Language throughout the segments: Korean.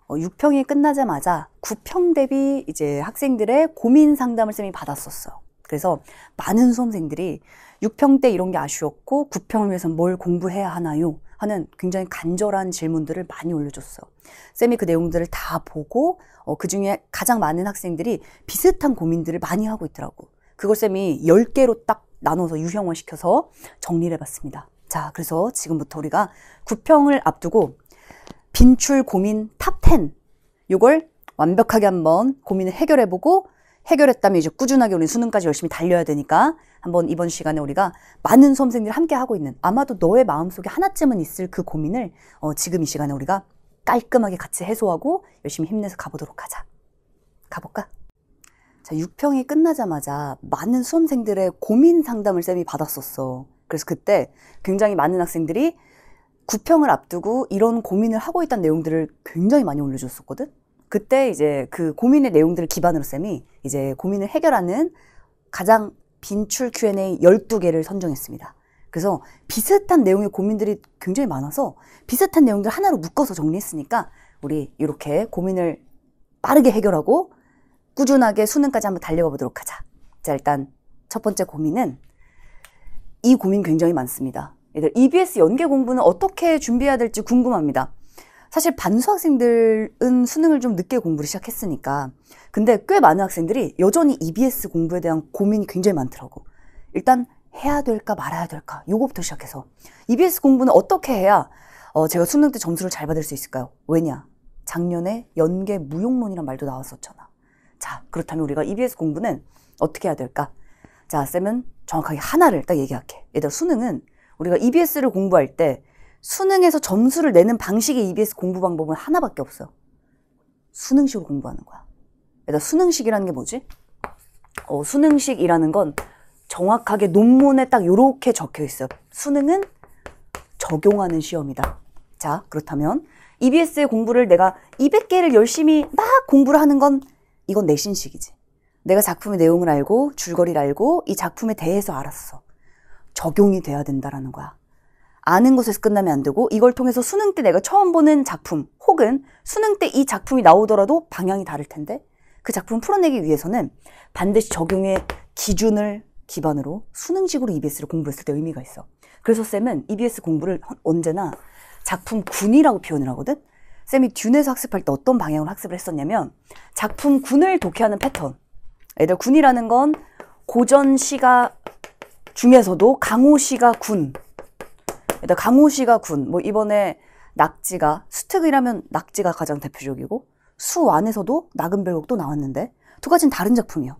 6평이 끝나자마자 9평 대비 이제 학생들의 고민 상담을 쌤이 받았었어요. 그래서 많은 수험생들이 6평 때 이런 게 아쉬웠고 9평을 위해서 뭘 공부해야 하나요? 하는 굉장히 간절한 질문들을 많이 올려줬어요. 쌤이 그 내용들을 다 보고 그 중에 가장 많은 학생들이 비슷한 고민들을 많이 하고 있더라고. 그걸 쌤이 10개로 딱 나눠서 유형화시켜서 정리를 해봤습니다. 자, 그래서 지금부터 우리가 9평을 앞두고 빈출 고민 탑 10 요걸 완벽하게 한번 고민을 해결해보고 해결했다면 이제 꾸준하게 우리 수능까지 열심히 달려야 되니까 한번 이번 시간에 우리가 많은 수험생들이 함께 하고 있는 아마도 너의 마음속에 하나쯤은 있을 그 고민을 지금 이 시간에 우리가 깔끔하게 같이 해소하고 열심히 힘내서 가보도록 하자. 가볼까? 자, 6평이 끝나자마자 많은 수험생들의 고민 상담을 쌤이 받았었어. 그래서 그때 굉장히 많은 학생들이 9평을 앞두고 이런 고민을 하고 있다는 내용들을 굉장히 많이 올려줬었거든. 그때 이제 그 고민의 내용들을 기반으로 쌤이 이제 고민을 해결하는 가장 빈출 Q&A 12개를 선정했습니다. 그래서 비슷한 내용의 고민들이 굉장히 많아서 비슷한 내용들 하나로 묶어서 정리했으니까 우리 이렇게 고민을 빠르게 해결하고 꾸준하게 수능까지 한번 달려가 보도록 하자. 자, 일단 첫 번째 고민은 이 고민 굉장히 많습니다. 얘들 EBS 연계 공부는 어떻게 준비해야 될지 궁금합니다. 사실 반수 학생들은 수능을 좀 늦게 공부를 시작했으니까 근데 꽤 많은 학생들이 여전히 EBS 공부에 대한 고민이 굉장히 많더라고. 일단 해야 될까 말아야 될까 요거부터 시작해서 EBS 공부는 어떻게 해야 제가 수능 때 점수를 잘 받을 수 있을까요? 왜냐? 작년에 연계 무용론이란 말도 나왔었잖아. 자, 그렇다면 우리가 EBS 공부는 어떻게 해야 될까? 자, 쌤은 정확하게 하나를 딱 얘기할게. 얘들아, 수능은 우리가 EBS를 공부할 때 수능에서 점수를 내는 방식의 EBS 공부 방법은 하나밖에 없어요. 수능식으로 공부하는 거야. 얘들아, 수능식이라는 게 뭐지? 수능식이라는 건 정확하게 논문에 딱 요렇게 적혀 있어요. 수능은 적용하는 시험이다. 자, 그렇다면 EBS의 공부를 내가 200개를 열심히 막 공부를 하는 건 이건 내신식이지. 내가 작품의 내용을 알고 줄거리를 알고 이 작품에 대해서 알았어. 적용이 돼야 된다라는 거야. 아는 것에서 끝나면 안 되고 이걸 통해서 수능 때 내가 처음 보는 작품 혹은 수능 때 이 작품이 나오더라도 방향이 다를 텐데 그 작품을 풀어내기 위해서는 반드시 적용의 기준을 기반으로 수능식으로 EBS를 공부했을 때 의미가 있어. 그래서 쌤은 EBS 공부를 언제나 작품 군이라고 표현을 하거든. 쌤이 듄에서 학습할 때 어떤 방향으로 학습을 했었냐면 작품 군을 독해하는 패턴. 애들 군이라는 건 고전시가 중에서도 강호시가 군. 일단 강호시가 군. 뭐 이번에 낙지가 수특이라면 낙지가 가장 대표적이고 수완에서도 나금별곡도 나왔는데 두 가지는 다른 작품이야.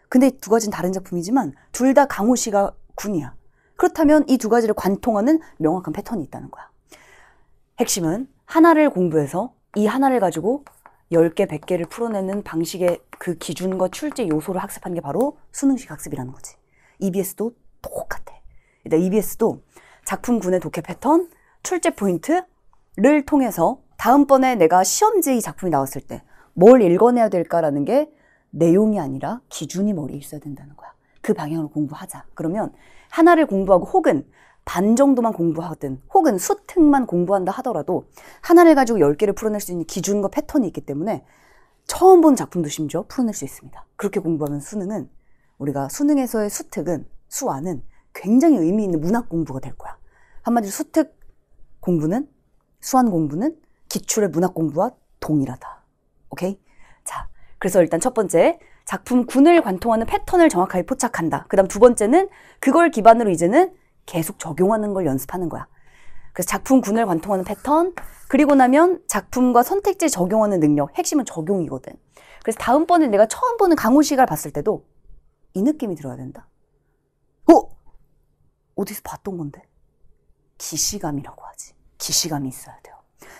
근데 두 가지는 다른 작품이지만 둘 다 강호시가 군이야. 그렇다면 이 두 가지를 관통하는 명확한 패턴이 있다는 거야. 핵심은 하나를 공부해서 이 하나를 가지고 10개, 100개를 풀어내는 방식의 그 기준과 출제 요소를 학습하는 게 바로 수능식 학습이라는 거지. EBS도 똑같아. 일단 EBS도 작품군의 독해 패턴, 출제 포인트를 통해서 다음번에 내가 시험지에 이 작품이 나왔을 때 뭘 읽어내야 될까라는 게 내용이 아니라 기준이 머리에 있어야 된다는 거야. 그 방향으로 공부하자. 그러면 하나를 공부하고 혹은 반 정도만 공부하든 혹은 수특만 공부한다 하더라도 하나를 가지고 10개를 풀어낼 수 있는 기준과 패턴이 있기 때문에 처음 본 작품도 심지어 풀어낼 수 있습니다. 그렇게 공부하면 수능은 우리가 수능에서의 수특은 수완은 굉장히 의미 있는 문학 공부가 될 거야. 한마디로 수특 공부는 수완 공부는 기출의 문학 공부와 동일하다. 오케이? 자, 그래서 일단 첫 번째 작품 군을 관통하는 패턴을 정확하게 포착한다. 그 다음 두 번째는 그걸 기반으로 이제는 계속 적용하는 걸 연습하는 거야. 그래서 작품 군을 관통하는 패턴, 그리고 나면 작품과 선택지에 적용하는 능력, 핵심은 적용이거든. 그래서 다음번에 내가 처음 보는 강호식을 봤을 때도 이 느낌이 들어야 된다. 어디서 봤던 건데? 기시감이라고 하지. 기시감이 있어야 돼요.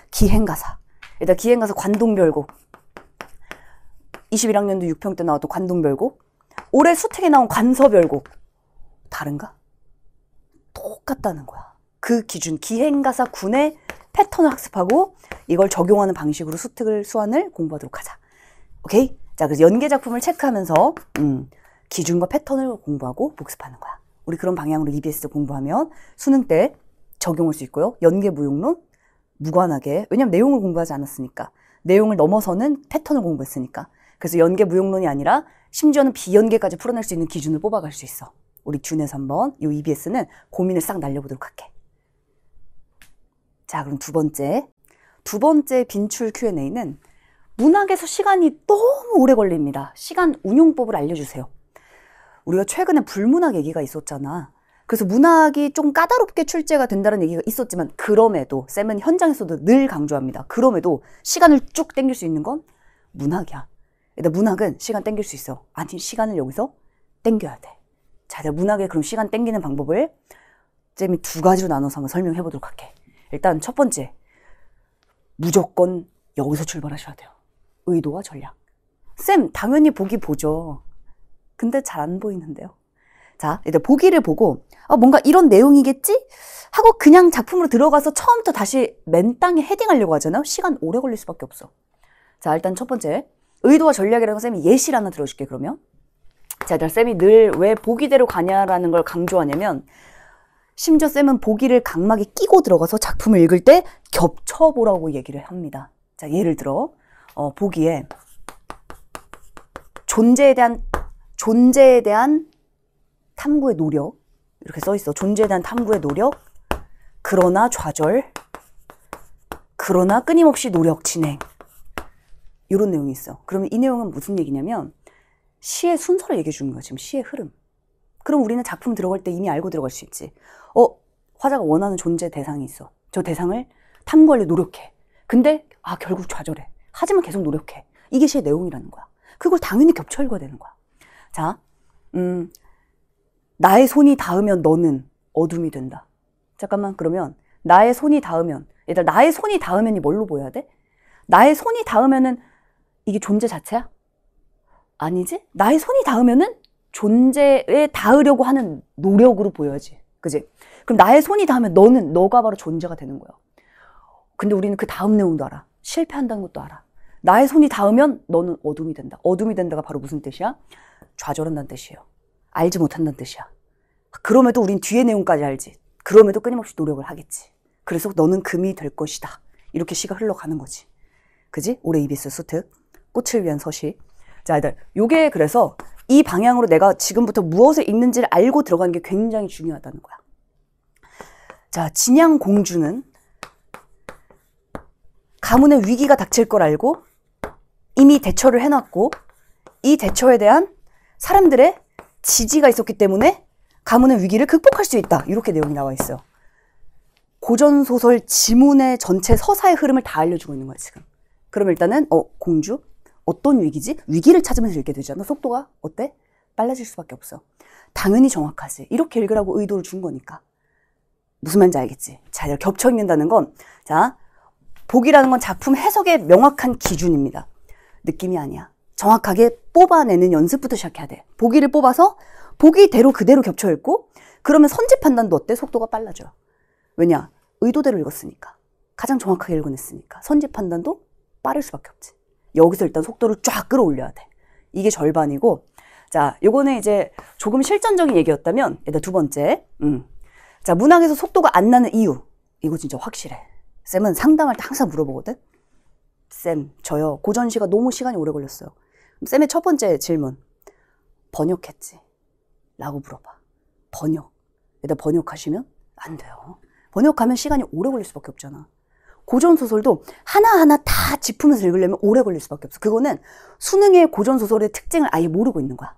기행가사. 일단 기행가사 관동별곡. 21학년도 6평 때 나왔던 관동별곡. 올해 수특에 나온 관서별곡. 다른가? 똑같다는 거야. 그 기준, 기행가사 군의 패턴을 학습하고 이걸 적용하는 방식으로 수특을, 수완을 공부하도록 하자. 오케이? 자, 그래서 연계 작품을 체크하면서 기준과 패턴을 공부하고 복습하는 거야. 우리 그런 방향으로 EBS 공부하면 수능 때 적용할 수 있고요. 연계 무용론 무관하게, 왜냐면 내용을 공부하지 않았으니까 내용을 넘어서는 패턴을 공부했으니까. 그래서 연계 무용론이 아니라 심지어는 비연계까지 풀어낼 수 있는 기준을 뽑아갈 수 있어. 우리 듀넷 한번 이 EBS는 고민을 싹 날려보도록 할게. 자, 그럼 두 번째 빈출 Q&A는 문학에서 시간이 너무 오래 걸립니다. 시간 운용법을 알려주세요. 우리가 최근에 불문학 얘기가 있었잖아. 그래서 문학이 좀 까다롭게 출제가 된다는 얘기가 있었지만 그럼에도 쌤은 현장에서도 늘 강조합니다. 그럼에도 시간을 쭉 땡길 수 있는 건 문학이야. 일단 문학은 시간 땡길 수 있어. 아니, 시간을 여기서 땡겨야 돼. 자, 문학의 그럼 시간 땡기는 방법을 쌤이 두 가지로 나눠서 한번 설명해 보도록 할게. 일단 첫 번째, 무조건 여기서 출발하셔야 돼요. 의도와 전략. 쌤, 당연히 보기 보죠. 근데 잘 안 보이는데요. 자, 일단 보기를 보고 뭔가 이런 내용이겠지? 하고 그냥 작품으로 들어가서 처음부터 다시 맨 땅에 헤딩하려고 하잖아요. 시간 오래 걸릴 수밖에 없어. 자, 일단 첫 번째, 의도와 전략이라는 거 쌤이 예시를 하나 들어줄게, 그러면. 자, 일단 쌤이 늘 왜 보기대로 가냐라는 걸 강조하냐면 심지어 쌤은 보기를 각막에 끼고 들어가서 작품을 읽을 때 겹쳐보라고 얘기를 합니다. 자, 예를 들어 보기에 존재에 대한 탐구의 노력 이렇게 써있어. 존재에 대한 탐구의 노력, 그러나 좌절, 그러나 끊임없이 노력 진행, 이런 내용이 있어. 그러면 이 내용은 무슨 얘기냐면 시의 순서를 얘기해 주는 거야. 지금 시의 흐름. 그럼 우리는 작품 들어갈 때 이미 알고 들어갈 수 있지. 화자가 원하는 존재 대상이 있어. 저 대상을 탐구하려 노력해. 근데 결국 좌절해. 하지만 계속 노력해. 이게 시의 내용이라는 거야. 그걸 당연히 겹쳐 읽어야 되는 거야. 자, 나의 손이 닿으면 너는 어둠이 된다. 잠깐만, 그러면 나의 손이 닿으면, 얘들 나의 손이 닿으면이 뭘로 보여야 돼? 나의 손이 닿으면은 이게 존재 자체야? 아니지? 나의 손이 닿으면은 존재에 닿으려고 하는 노력으로 보여야지. 그지? 그럼 나의 손이 닿으면 너가 바로 존재가 되는 거야. 근데 우리는 그 다음 내용도 알아. 실패한다는 것도 알아. 나의 손이 닿으면 너는 어둠이 된다. 어둠이 된다가 바로 무슨 뜻이야? 좌절한다는 뜻이에요. 알지 못한다는 뜻이야. 그럼에도 우린 뒤에 내용까지 알지. 그럼에도 끊임없이 노력을 하겠지. 그래서 너는 금이 될 것이다. 이렇게 시가 흘러가는 거지. 그지? 올해 EBS 수특, 꽃을 위한 서시. 자, 요게 그래서 이 방향으로 내가 지금부터 무엇을 읽는지를 알고 들어가는 게 굉장히 중요하다는 거야. 자, 진양공주는 가문의 위기가 닥칠 걸 알고 이미 대처를 해놨고 이 대처에 대한 사람들의 지지가 있었기 때문에 가문의 위기를 극복할 수 있다. 이렇게 내용이 나와 있어요. 고전소설 지문의 전체 서사의 흐름을 다 알려주고 있는 거야, 지금. 그럼 일단은 공주? 어떤 위기지? 위기를 찾으면서 읽게 되잖아. 속도가 어때? 빨라질 수밖에 없어. 당연히 정확하지. 이렇게 읽으라고 의도를 준 거니까. 무슨 말인지 알겠지? 자, 겹쳐 읽는다는 건, 자, 보기라는 건 작품 해석의 명확한 기준입니다. 느낌이 아니야. 정확하게 뽑아내는 연습부터 시작해야 돼. 보기를 뽑아서 보기대로 그대로 겹쳐 읽고, 그러면 선지 판단도 어때? 속도가 빨라져요. 왜냐? 의도대로 읽었으니까. 가장 정확하게 읽어냈으니까. 선지 판단도 빠를 수밖에 없지. 여기서 일단 속도를 쫙 끌어올려야 돼. 이게 절반이고, 자, 요거는 이제 조금 실전적인 얘기였다면, 일단 두 번째, 자, 문학에서 속도가 안 나는 이유. 이거 진짜 확실해. 쌤은 상담할 때 항상 물어보거든. 쌤, 저요. 고전시가 너무 시간이 오래 걸렸어요. 쌤의 첫 번째 질문. 번역했지? 라고 물어봐. 번역. 일단 번역하시면 안 돼요. 번역하면 시간이 오래 걸릴 수밖에 없잖아. 고전소설도 하나하나 다 짚으면서 읽으려면 오래 걸릴 수밖에 없어. 그거는 수능의 고전소설의 특징을 아예 모르고 있는 거야.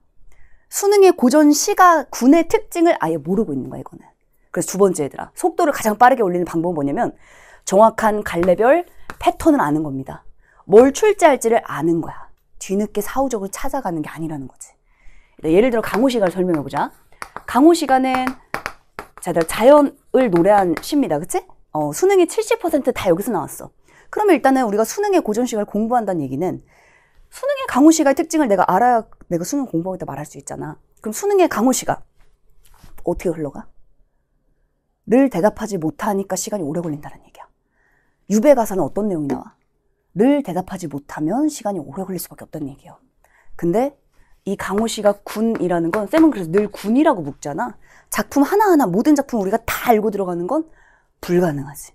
수능의 고전시가 군의 특징을 아예 모르고 있는 거야, 이거는. 그래서 두 번째, 얘들아. 속도를 가장 빠르게 올리는 방법은 뭐냐면 정확한 갈래별 패턴을 아는 겁니다. 뭘 출제할지를 아는 거야. 뒤늦게 사후적으로 찾아가는 게 아니라는 거지. 예를 들어 강호시가를 설명해보자. 강호시가는 자연을 노래한 시입니다. 그치? 수능의 70% 다 여기서 나왔어. 그러면 일단은 우리가 수능의 고전시가를 공부한다는 얘기는 수능의 강호시가의 특징을 내가 알아야 내가 수능 공부하겠다 말할 수 있잖아. 그럼 수능의 강호시가 어떻게 흘러가? 늘 대답하지 못하니까 시간이 오래 걸린다는 얘기야. 유배가사는 어떤 내용이 나와? 늘 대답하지 못하면 시간이 오래 걸릴 수밖에 없다는 얘기예요. 근데 이 강호시가 군이라는 건 쌤은 그래서 늘 군이라고 묻잖아. 작품 하나하나 모든 작품 우리가 다 알고 들어가는 건 불가능하지.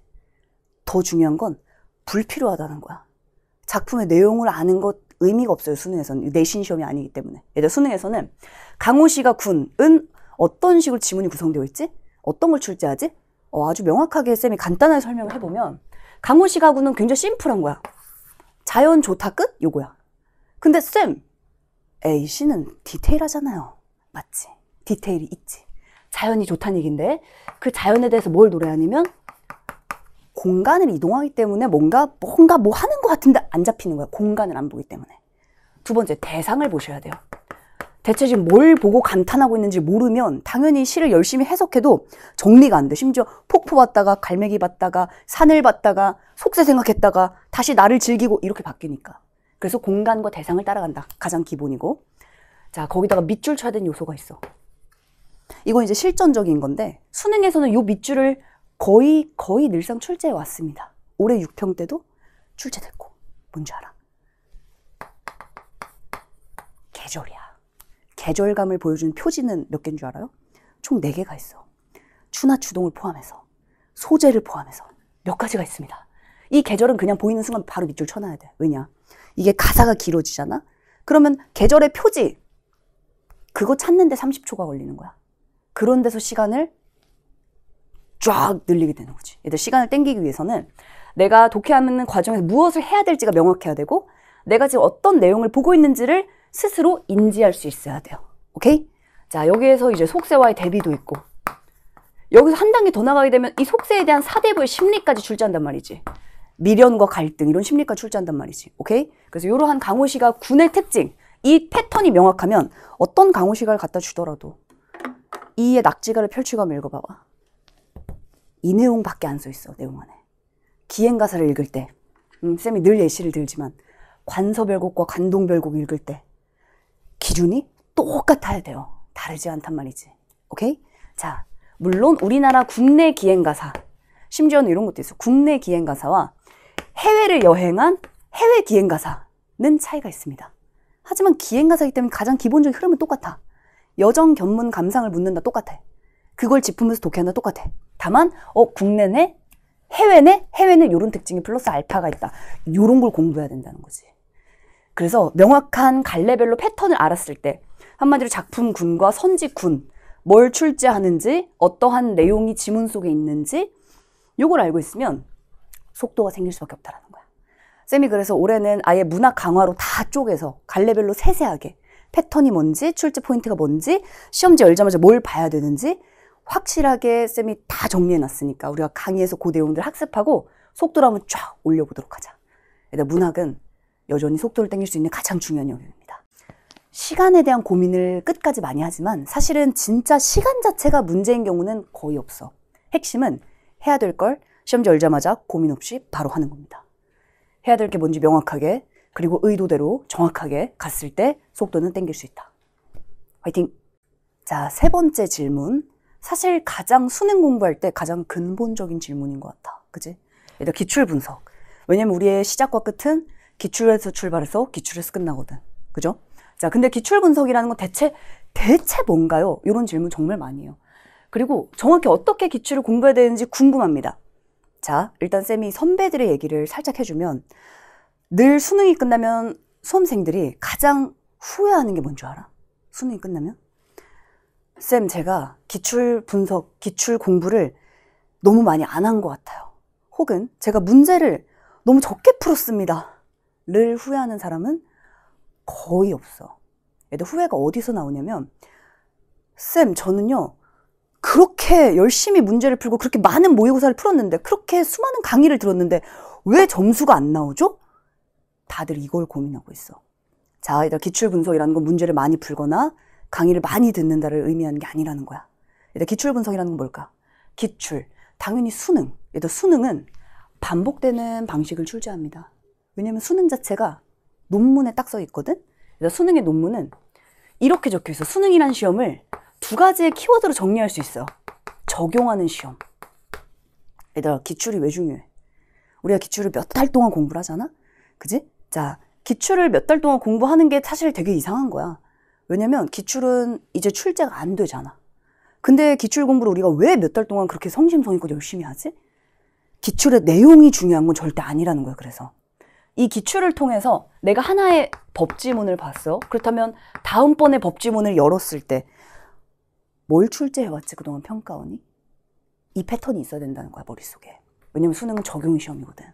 더 중요한 건 불필요하다는 거야. 작품의 내용을 아는 것 의미가 없어요. 수능에서는. 내신 시험이 아니기 때문에. 예를 들어 수능에서는 강호시가 군은 어떤 식으로 지문이 구성되어 있지? 어떤 걸 출제하지? 아주 명확하게 쌤이 간단하게 설명을 해보면 강호시가 군은 굉장히 심플한 거야. 자연 좋다 끝? 요거야. 근데 쌤, A씨는 디테일하잖아요. 맞지? 디테일이 있지. 자연이 좋다는 얘기인데 그 자연에 대해서 뭘 노래하냐면 공간을 이동하기 때문에 뭔가 뭐 하는 것 같은데 안 잡히는 거야. 공간을 안 보기 때문에. 두 번째, 대상을 보셔야 돼요. 대체 지금 뭘 보고 감탄하고 있는지 모르면 당연히 시를 열심히 해석해도 정리가 안 돼. 심지어 폭포 봤다가 갈매기 봤다가 산을 봤다가 속세 생각했다가 다시 나를 즐기고 이렇게 바뀌니까. 그래서 공간과 대상을 따라간다. 가장 기본이고. 자, 거기다가 밑줄 쳐야 되는 요소가 있어. 이건 이제 실전적인 건데 수능에서는 요 밑줄을 거의 늘상 출제해 왔습니다. 올해 6평 때도 출제됐고. 뭔지 알아? 계절이야. 계절감을 보여주는 표지는 몇 개인 줄 알아요? 총 4개가 있어. 추나 추동을 포함해서, 소재를 포함해서 몇 가지가 있습니다. 이 계절은 그냥 보이는 순간 바로 밑줄 쳐놔야 돼. 왜냐? 이게 가사가 길어지잖아? 그러면 계절의 표지, 그거 찾는데 30초가 걸리는 거야. 그런 데서 시간을 쫙 늘리게 되는 거지. 얘들 시간을 땡기기 위해서는 내가 독해하는 과정에서 무엇을 해야 될지가 명확해야 되고 내가 지금 어떤 내용을 보고 있는지를 스스로 인지할 수 있어야 돼요. 오케이? 자, 여기에서 이제 속세와의 대비도 있고 여기서 한 단계 더 나가게 되면 이 속세에 대한 사대부의 심리까지 출제한단 말이지. 미련과 갈등 이런 심리까지 출제한단 말이지. 오케이? 그래서 이러한 강호시가 군의 특징, 이 패턴이 명확하면 어떤 강호시가를 갖다 주더라도 이의 낙지가를 펼치고 한번 읽어봐봐. 이 내용밖에 안 써 있어. 내용 안에. 기행가사를 읽을 때 쌤이 늘 예시를 들지만 관서별곡과 관동별곡 읽을 때 기준이 똑같아야 돼요. 다르지 않단 말이지. 오케이? 자, 물론 우리나라 국내 기행가사, 심지어는 이런 것도 있어. 국내 기행가사와 해외를 여행한 해외 기행가사는 차이가 있습니다. 하지만 기행가사이기 때문에 가장 기본적인 흐름은 똑같아. 여정, 견문, 감상을 묻는다 똑같아. 그걸 짚으면서 독해한다 똑같아. 다만 국내네, 해외네, 해외는 이런 특징이 플러스 알파가 있다. 이런 걸 공부해야 된다는 거지. 그래서 명확한 갈래별로 패턴을 알았을 때 한마디로 작품군과 선지군, 뭘 출제하는지, 어떠한 내용이 지문 속에 있는지 이걸 알고 있으면 속도가 생길 수밖에 없다는 거야. 쌤이 그래서 올해는 아예 문학 강화로 다 쪼개서 갈래별로 세세하게 패턴이 뭔지, 출제 포인트가 뭔지, 시험지 열자마자 뭘 봐야 되는지 확실하게 쌤이 다 정리해놨으니까 우리가 강의에서 그 내용들 학습하고 속도를 한번 쫙 올려보도록 하자. 일단 문학은 여전히 속도를 땡길 수 있는 가장 중요한 영역입니다. 시간에 대한 고민을 끝까지 많이 하지만 사실은 진짜 시간 자체가 문제인 경우는 거의 없어. 핵심은 해야 될 걸 시험지 열자마자 고민 없이 바로 하는 겁니다. 해야 될 게 뭔지 명확하게 그리고 의도대로 정확하게 갔을 때 속도는 땡길 수 있다. 화이팅! 자, 3번째 질문. 사실 가장 수능 공부할 때 가장 근본적인 질문인 것 같아. 그치? 일단 기출 분석. 왜냐면 우리의 시작과 끝은 기출에서 출발해서 기출에서 끝나거든. 그죠? 자, 근데 기출 분석이라는 건 대체 뭔가요? 이런 질문 정말 많이 해요. 그리고 정확히 어떻게 기출을 공부해야 되는지 궁금합니다. 자, 일단 쌤이 선배들의 얘기를 살짝 해주면 늘 수능이 끝나면 수험생들이 가장 후회하는 게 뭔 줄 알아? 수능이 끝나면? 쌤, 제가 기출 분석, 기출 공부를 너무 많이 안 한 것 같아요. 혹은 제가 문제를 너무 적게 풀었습니다. 를 후회하는 사람은 거의 없어. 얘들 후회가 어디서 나오냐면 쌤, 저는요 그렇게 열심히 문제를 풀고 그렇게 많은 모의고사를 풀었는데 그렇게 수많은 강의를 들었는데 왜 점수가 안 나오죠? 다들 이걸 고민하고 있어. 자, 얘들 기출 분석이라는 건 문제를 많이 풀거나 강의를 많이 듣는다를 의미하는 게 아니라는 거야. 얘들 기출 분석이라는 건 뭘까? 기출, 당연히 수능. 얘들 수능은 반복되는 방식을 출제합니다. 왜냐면 수능 자체가 논문에 딱 써 있거든? 그래서 수능의 논문은 이렇게 적혀 있어. 수능이라는 시험을 2가지의 키워드로 정리할 수 있어. 적용하는 시험. 얘들아, 기출이 왜 중요해? 우리가 기출을 몇 달 동안 공부를 하잖아? 그지? 자, 기출을 몇 달 동안 공부하는 게 사실 되게 이상한 거야. 왜냐면 기출은 이제 출제가 안 되잖아. 근데 기출 공부를 우리가 왜 몇 달 동안 그렇게 성심성의껏 열심히 하지? 기출의 내용이 중요한 건 절대 아니라는 거야. 그래서 이 기출을 통해서 내가 하나의 법지문을 봤어. 그렇다면 다음번에 법지문을 열었을 때 뭘 출제해왔지 그동안 평가원이? 이 패턴이 있어야 된다는 거야 머릿속에. 왜냐면 수능은 적용 시험이거든.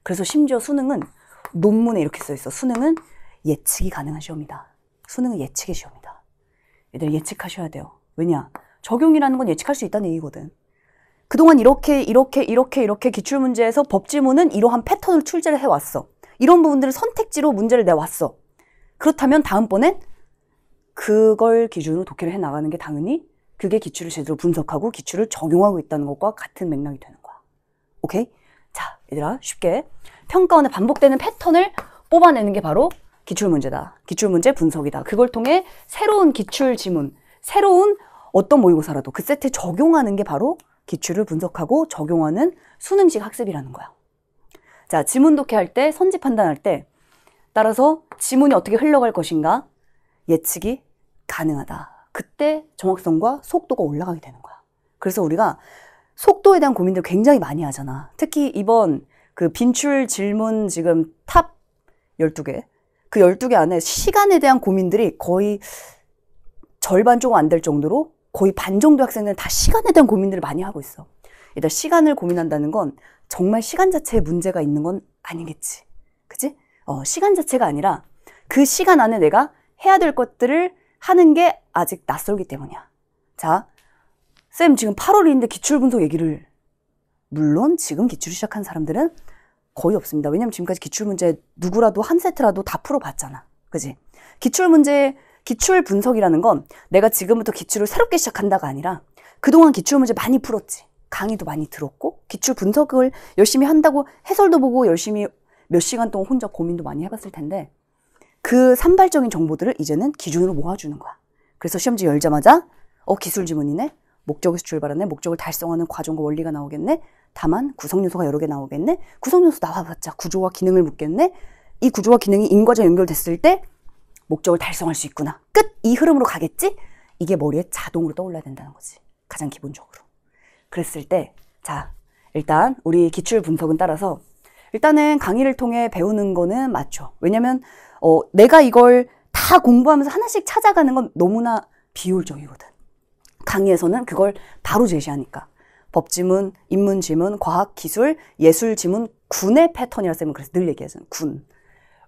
그래서 심지어 수능은 논문에 이렇게 써있어. 수능은 예측이 가능한 시험이다. 수능은 예측의 시험이다. 얘들 예측하셔야 돼요. 왜냐? 적용이라는 건 예측할 수 있다는 얘기거든. 그동안 이렇게 기출문제에서 법지문은 이러한 패턴을 출제를 해왔어. 이런 부분들을 선택지로 문제를 내왔어. 그렇다면 다음번엔 그걸 기준으로 독해를 해나가는 게 당연히 그게 기출을 제대로 분석하고 기출을 적용하고 있다는 것과 같은 맥락이 되는 거야. 오케이? 자, 얘들아 쉽게 평가원에 반복되는 패턴을 뽑아내는 게 바로 기출문제다. 기출문제 분석이다. 그걸 통해 새로운 기출 지문, 새로운 어떤 모의고사라도 그 세트에 적용하는 게 바로 기출을 분석하고 적용하는 수능식 학습이라는 거야. 자, 지문 독해할 때, 선지 판단할 때 따라서 지문이 어떻게 흘러갈 것인가 예측이 가능하다. 그때 정확성과 속도가 올라가게 되는 거야. 그래서 우리가 속도에 대한 고민들 굉장히 많이 하잖아. 특히 이번 그 빈출 질문 지금 탑 12개, 그 12개 안에 시간에 대한 고민들이 거의 절반 조금 안 될 정도로 거의 반 정도 학생들은 다 시간에 대한 고민들을 많이 하고 있어. 일단 시간을 고민한다는 건 정말 시간 자체에 문제가 있는 건 아니겠지. 그치? 시간 자체가 아니라 그 시간 안에 내가 해야 될 것들을 하는 게 아직 낯설기 때문이야. 자, 쌤 지금 8월인데 기출 분석 얘기를, 물론 지금 기출을 시작한 사람들은 거의 없습니다. 왜냐면 지금까지 기출 문제 누구라도 한 세트라도 다 풀어봤잖아. 그치? 기출 문제, 기출 분석이라는 건 내가 지금부터 기출을 새롭게 시작한다가 아니라 그동안 기출 문제 많이 풀었지. 강의도 많이 들었고 기출 분석을 열심히 한다고 해설도 보고 열심히 몇 시간 동안 혼자 고민도 많이 해봤을 텐데 그 산발적인 정보들을 이제는 기준으로 모아주는 거야. 그래서 시험지 열자마자 기술 지문이네. 목적에서 출발하네. 목적을 달성하는 과정과 원리가 나오겠네. 다만 구성요소가 여러 개 나오겠네. 구성요소 나와봤자 구조와 기능을 묻겠네. 이 구조와 기능이 인과적 연결됐을 때 목적을 달성할 수 있구나. 끝! 이 흐름으로 가겠지? 이게 머리에 자동으로 떠올라야 된다는 거지. 가장 기본적으로. 그랬을 때 자, 일단 우리 기출 분석은 따라서 일단은 강의를 통해 배우는 거는 맞죠. 왜냐면 내가 이걸 다 공부하면서 하나씩 찾아가는 건 너무나 비효율적이거든. 강의에서는 그걸 바로 제시하니까. 법지문, 인문지문, 과학, 기술, 예술 지문, 군의 패턴이라 쌤은 그래서 늘 얘기하잖아. 군.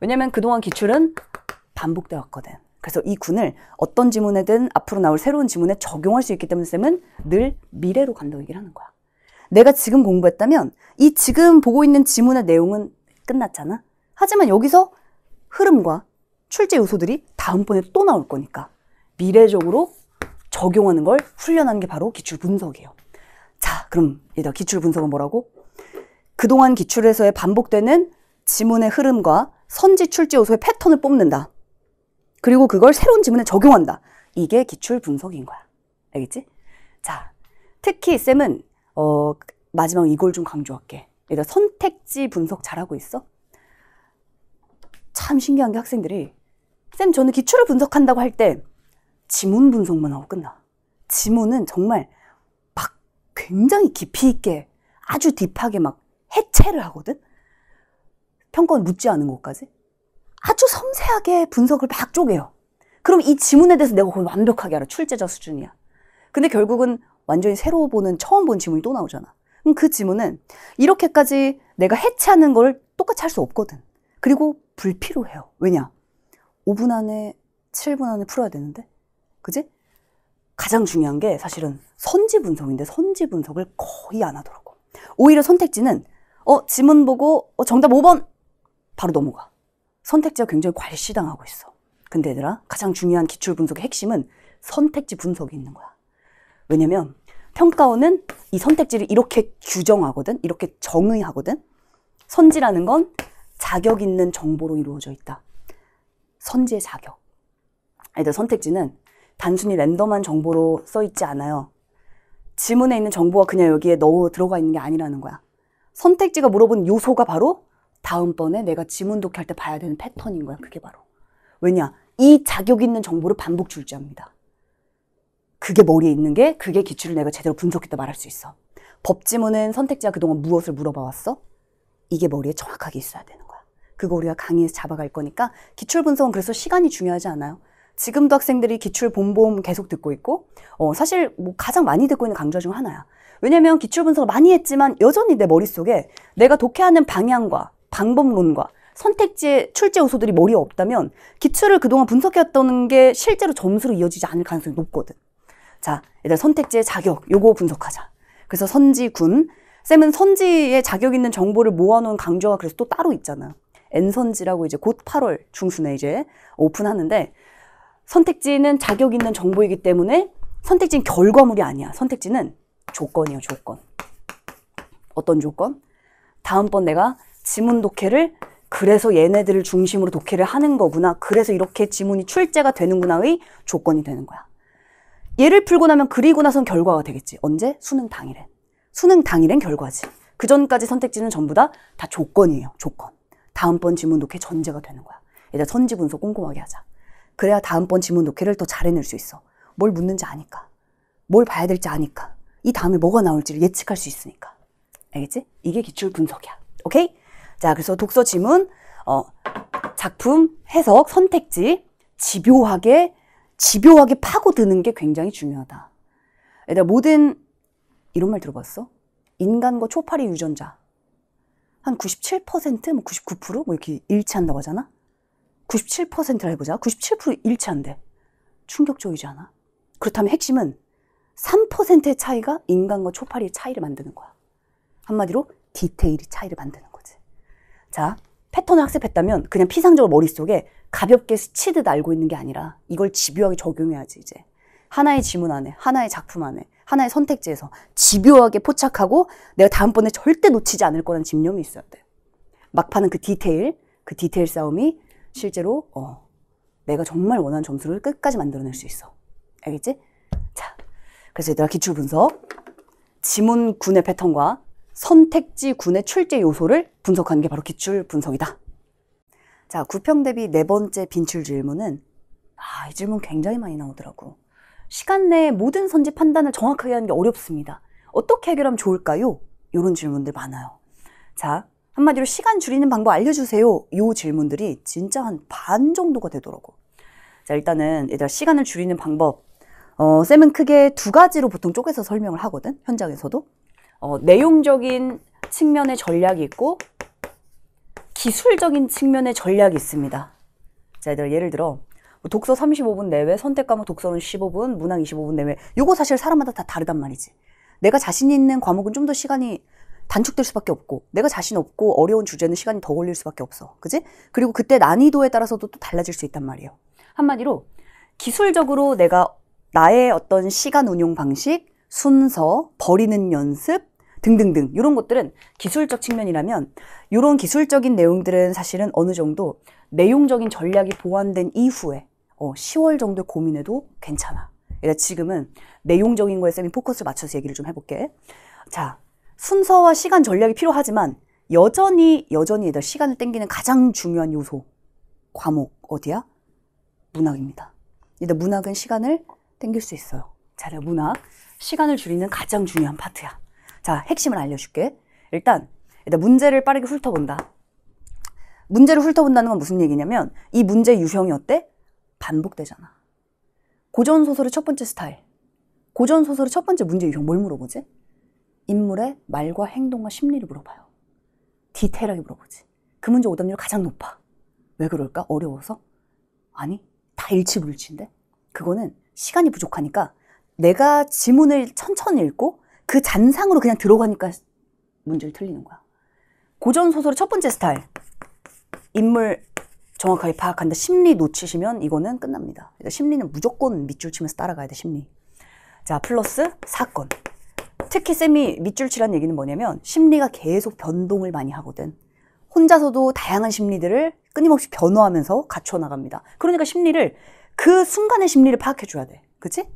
왜냐면 그동안 기출은 반복되어 왔거든. 그래서 이 군을 어떤 지문에든 앞으로 나올 새로운 지문에 적용할 수 있기 때문에 쌤은 늘 미래로 간다고 얘기를 하는 거야. 내가 지금 공부했다면 이 지금 보고 있는 지문의 내용은 끝났잖아. 하지만 여기서 흐름과 출제 요소들이 다음번에 또 나올 거니까 미래적으로 적용하는 걸 훈련하는 게 바로 기출 분석이에요. 자, 그럼 얘들아 기출 분석은 뭐라고? 그동안 기출에서의 반복되는 지문의 흐름과 선지 출제 요소의 패턴을 뽑는다. 그리고 그걸 새로운 지문에 적용한다. 이게 기출 분석인 거야. 알겠지? 자, 특히 쌤은 마지막 이걸 좀 강조할게. 얘들아 선택지 분석 잘하고 있어? 참 신기한 게 학생들이 쌤 저는 기출을 분석한다고 할 때 지문 분석만 하고 끝나. 지문은 정말 막 굉장히 깊이 있게 아주 딥하게 막 해체를 하거든? 평가원 묻지 않은 것까지. 아주 섬세하게 분석을 막 쪼개요. 그럼 이 지문에 대해서 내가 거의 완벽하게 알아. 출제자 수준이야. 근데 결국은 완전히 새로 보는, 처음 본 지문이 또 나오잖아. 그럼 그 지문은 이렇게까지 내가 해체하는 걸 똑같이 할 수 없거든. 그리고 불필요해요. 왜냐? 5분 안에, 7분 안에 풀어야 되는데. 그지? 가장 중요한 게 사실은 선지 분석인데 선지 분석을 거의 안 하더라고. 오히려 선택지는 지문 보고 정답 5번 바로 넘어가. 선택지가 굉장히 괄시당하고 있어. 근데 얘들아 가장 중요한 기출 분석의 핵심은 선택지 분석이 있는 거야. 왜냐면 평가원은 이 선택지를 이렇게 규정하거든. 이렇게 정의하거든. 선지라는 건 자격 있는 정보로 이루어져 있다. 선지의 자격. 얘들 선택지는 단순히 랜덤한 정보로 써있지 않아요. 지문에 있는 정보가 그냥 여기에 들어가 있는 게 아니라는 거야. 선택지가 물어본 요소가 바로 다음번에 내가 지문 독해할 때 봐야 되는 패턴인 거야. 그게 바로. 왜냐? 이 자격 있는 정보를 반복 출제합니다. 그게 머리에 있는 게 그게 기출을 내가 제대로 분석했다 말할 수 있어. 법지문은 선택지가 그동안 무엇을 물어봐 왔어? 이게 머리에 정확하게 있어야 되는 거야. 그거 우리가 강의에서 잡아갈 거니까 기출분석은 그래서 시간이 중요하지 않아요. 지금도 학생들이 기출 봄봄 계속 듣고 있고 사실 뭐 가장 많이 듣고 있는 강좌 중 하나야. 왜냐면 기출분석을 많이 했지만 여전히 내 머릿속에 내가 독해하는 방향과 방법론과 선택지의 출제 요소들이 머리에 없다면 기출을 그동안 분석해왔던 게 실제로 점수로 이어지지 않을 가능성이 높거든. 자, 일단 선택지의 자격, 요거 분석하자. 그래서 선지군, 쌤은 선지에 자격 있는 정보를 모아놓은 강좌가 그래서 또 따로 있잖아요. N선지라고 이제 곧 8월 중순에 이제 오픈하는데, 선택지는 자격 있는 정보이기 때문에 선택지는 결과물이 아니야. 선택지는 조건이에요, 조건. 어떤 조건? 다음번 내가 지문 독해를 그래서 얘네들을 중심으로 독해를 하는 거구나. 그래서 이렇게 지문이 출제가 되는구나의 조건이 되는 거야. 얘를 풀고 나면 그리고 나선 결과가 되겠지. 언제? 수능 당일엔. 수능 당일엔 결과지. 그 전까지 선택지는 전부 다 조건이에요. 조건. 다음번 지문 독해 전제가 되는 거야. 얘들아 선지 분석 꼼꼼하게 하자. 그래야 다음번 지문 독해를 더 잘 해낼 수 있어. 뭘 묻는지 아니까. 뭘 봐야 될지 아니까. 이 다음에 뭐가 나올지를 예측할 수 있으니까. 알겠지? 이게 기출 분석이야. 오케이? 자, 그래서 독서 지문, 작품, 해석, 선택지, 집요하게 파고드는 게 굉장히 중요하다. 얘들아 모든, 이런 말 들어봤어? 인간과 초파리 유전자. 한 97%, 뭐 99%? 뭐 이렇게 일치한다고 하잖아? 97%라 해보자. 97% 일치한대. 충격적이지 않아? 그렇다면 핵심은 3%의 차이가 인간과 초파리의 차이를 만드는 거야. 한마디로 디테일이 차이를 만드는 거지. 자, 패턴을 학습했다면 그냥 피상적으로 머릿속에 가볍게 스치듯 알고 있는 게 아니라 이걸 집요하게 적용해야지 이제. 하나의 지문 안에, 하나의 작품 안에, 하나의 선택지에서 집요하게 포착하고 내가 다음번에 절대 놓치지 않을 거라는 집념이 있어야 돼. 막판은 그 디테일 싸움이 실제로 내가 정말 원하는 점수를 끝까지 만들어낼 수 있어. 알겠지? 자, 그래서 얘들아 기출 분석, 지문군의 패턴과 선택지군의 출제 요소를 분석하는 게 바로 기출 분석이다. 자, 구평 대비 네 번째 빈출 질문은 이 질문 굉장히 많이 나오더라고. 시간 내에 모든 선지 판단을 정확하게 하는 게 어렵습니다. 어떻게 해결하면 좋을까요? 이런 질문들 많아요. 자, 한마디로 시간 줄이는 방법 알려주세요. 이 질문들이 진짜 한 반 정도가 되더라고. 자, 일단은 얘들아 시간을 줄이는 방법, 쌤은 크게 두 가지로 보통 쪼개서 설명을 하거든, 현장에서도. 내용적인 측면의 전략이 있고 기술적인 측면의 전략이 있습니다. 자, 얘들아 예를 들어 독서 35분 내외, 선택 과목 독서는 15분, 문학 25분 내외. 요거 사실 사람마다 다 다르단 말이지. 내가 자신 있는 과목은 좀 더 시간이 단축될 수밖에 없고, 내가 자신 없고 어려운 주제는 시간이 더 걸릴 수밖에 없어. 그지? 그리고 그때 난이도에 따라서도 또 달라질 수 있단 말이에요. 한마디로 기술적으로 내가 나의 어떤 시간 운용 방식, 순서, 버리는 연습 등등등 이런 것들은 기술적 측면이라면, 이런 기술적인 내용들은 사실은 어느 정도 내용적인 전략이 보완된 이후에 10월 정도 고민해도 괜찮아. 그러니까 지금은 내용적인 거에 쌤이 포커스를 맞춰서 얘기를 좀 해볼게. 자, 순서와 시간 전략이 필요하지만 여전히 얘들 시간을 땡기는 가장 중요한 요소, 과목 어디야? 문학입니다. 얘들 문학은 시간을 땡길 수 있어요. 자, 문학 시간을 줄이는 가장 중요한 파트야. 자, 핵심을 알려줄게. 일단 문제를 빠르게 훑어본다. 문제를 훑어본다는 건 무슨 얘기냐면 이 문제 유형이 어때? 반복되잖아. 고전소설의 첫 번째 스타일. 고전소설의 첫 번째 문제 유형 뭘 물어보지? 인물의 말과 행동과 심리를 물어봐요. 디테일하게 물어보지. 그 문제 오답률이 가장 높아. 왜 그럴까? 어려워서? 아니, 다 일치불일치인데? 그거는 시간이 부족하니까 내가 지문을 천천히 읽고 그 잔상으로 그냥 들어가니까 문제를 틀리는 거야. 고전소설의 첫 번째 스타일. 인물 정확하게 파악한다. 심리 놓치시면 이거는 끝납니다. 심리는 무조건 밑줄 치면서 따라가야 돼, 심리. 자, 플러스 사건. 특히 쌤이 밑줄 치라는 얘기는 뭐냐면 심리가 계속 변동을 많이 하거든. 혼자서도 다양한 심리들을 끊임없이 변화하면서 갖춰 나갑니다. 그러니까 심리를, 그 순간의 심리를 파악해 줘야 돼. 그치?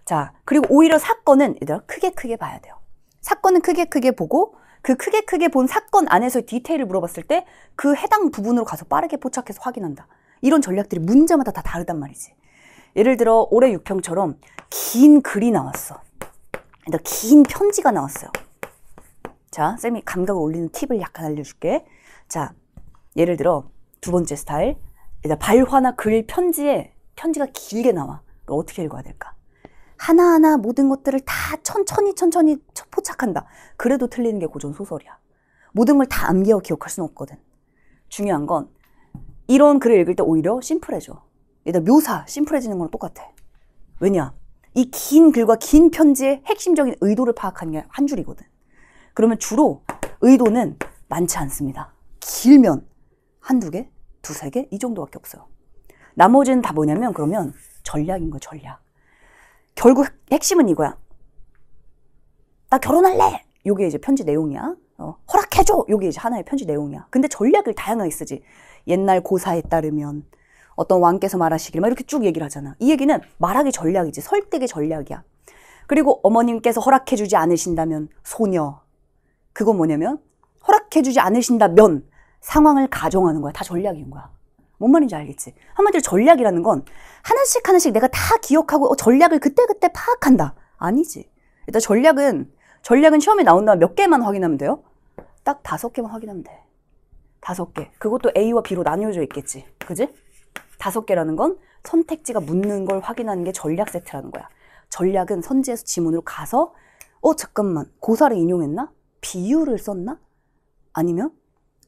자, 그리고 오히려 사건은 얘들아 크게 봐야 돼요. 사건은 크게 보고 그 크게 본 사건 안에서의 디테일을 물어봤을 때 그 해당 부분으로 가서 빠르게 포착해서 확인한다. 이런 전략들이 문제마다 다 다르단 말이지. 예를 들어 올해 육평처럼 긴 글이 나왔어. 긴 편지가 나왔어요. 자, 쌤이 감각을 올리는 팁을 약간 알려줄게. 자, 예를 들어 두 번째 스타일, 일단 발화나 글 편지가 길게 나와. 그럼 어떻게 읽어야 될까? 하나하나 모든 것들을 다 천천히 포착한다. 그래도 틀리는 게 고전 소설이야. 모든 걸 다 암기하고 기억할 수는 없거든. 중요한 건 이런 글을 읽을 때 오히려 심플해져. 일단 묘사 심플해지는 거랑 똑같아. 왜냐? 이 긴 글과 긴 편지의 핵심적인 의도를 파악하는 게 한 줄이거든. 그러면 주로 의도는 많지 않습니다. 길면 한두 개, 두세 개 이 정도밖에 없어요. 나머지는 다 뭐냐면 그러면 전략인 거야, 전략. 결국 핵심은 이거야. 나 결혼할래! 요게 이제 편지 내용이야. 허락해줘! 요게 이제 하나의 편지 내용이야. 근데 전략을 다양하게 쓰지. 옛날 고사에 따르면 어떤 왕께서 말하시길 막 이렇게 쭉 얘기를 하잖아. 이 얘기는 말하기 전략이지. 설득의 전략이야. 그리고 어머님께서 허락해주지 않으신다면 소녀. 그건 뭐냐면 허락해주지 않으신다면 상황을 가정하는 거야. 다 전략인 거야. 뭔 말인지 알겠지? 한마디로 전략이라는 건 하나씩 내가 다 기억하고 전략을 그때그때 파악한다. 아니지. 일단 전략은 시험에 나온다면 몇 개만 확인하면 돼요? 딱 5개만 확인하면 돼. 5개. 그것도 A와 B로 나뉘어져 있겠지. 그지? 5개라는 건 선택지가 묻는 걸 확인하는 게 전략 세트라는 거야. 전략은 선지에서 지문으로 가서 잠깐만 고사를 인용했나? 비유를 썼나? 아니면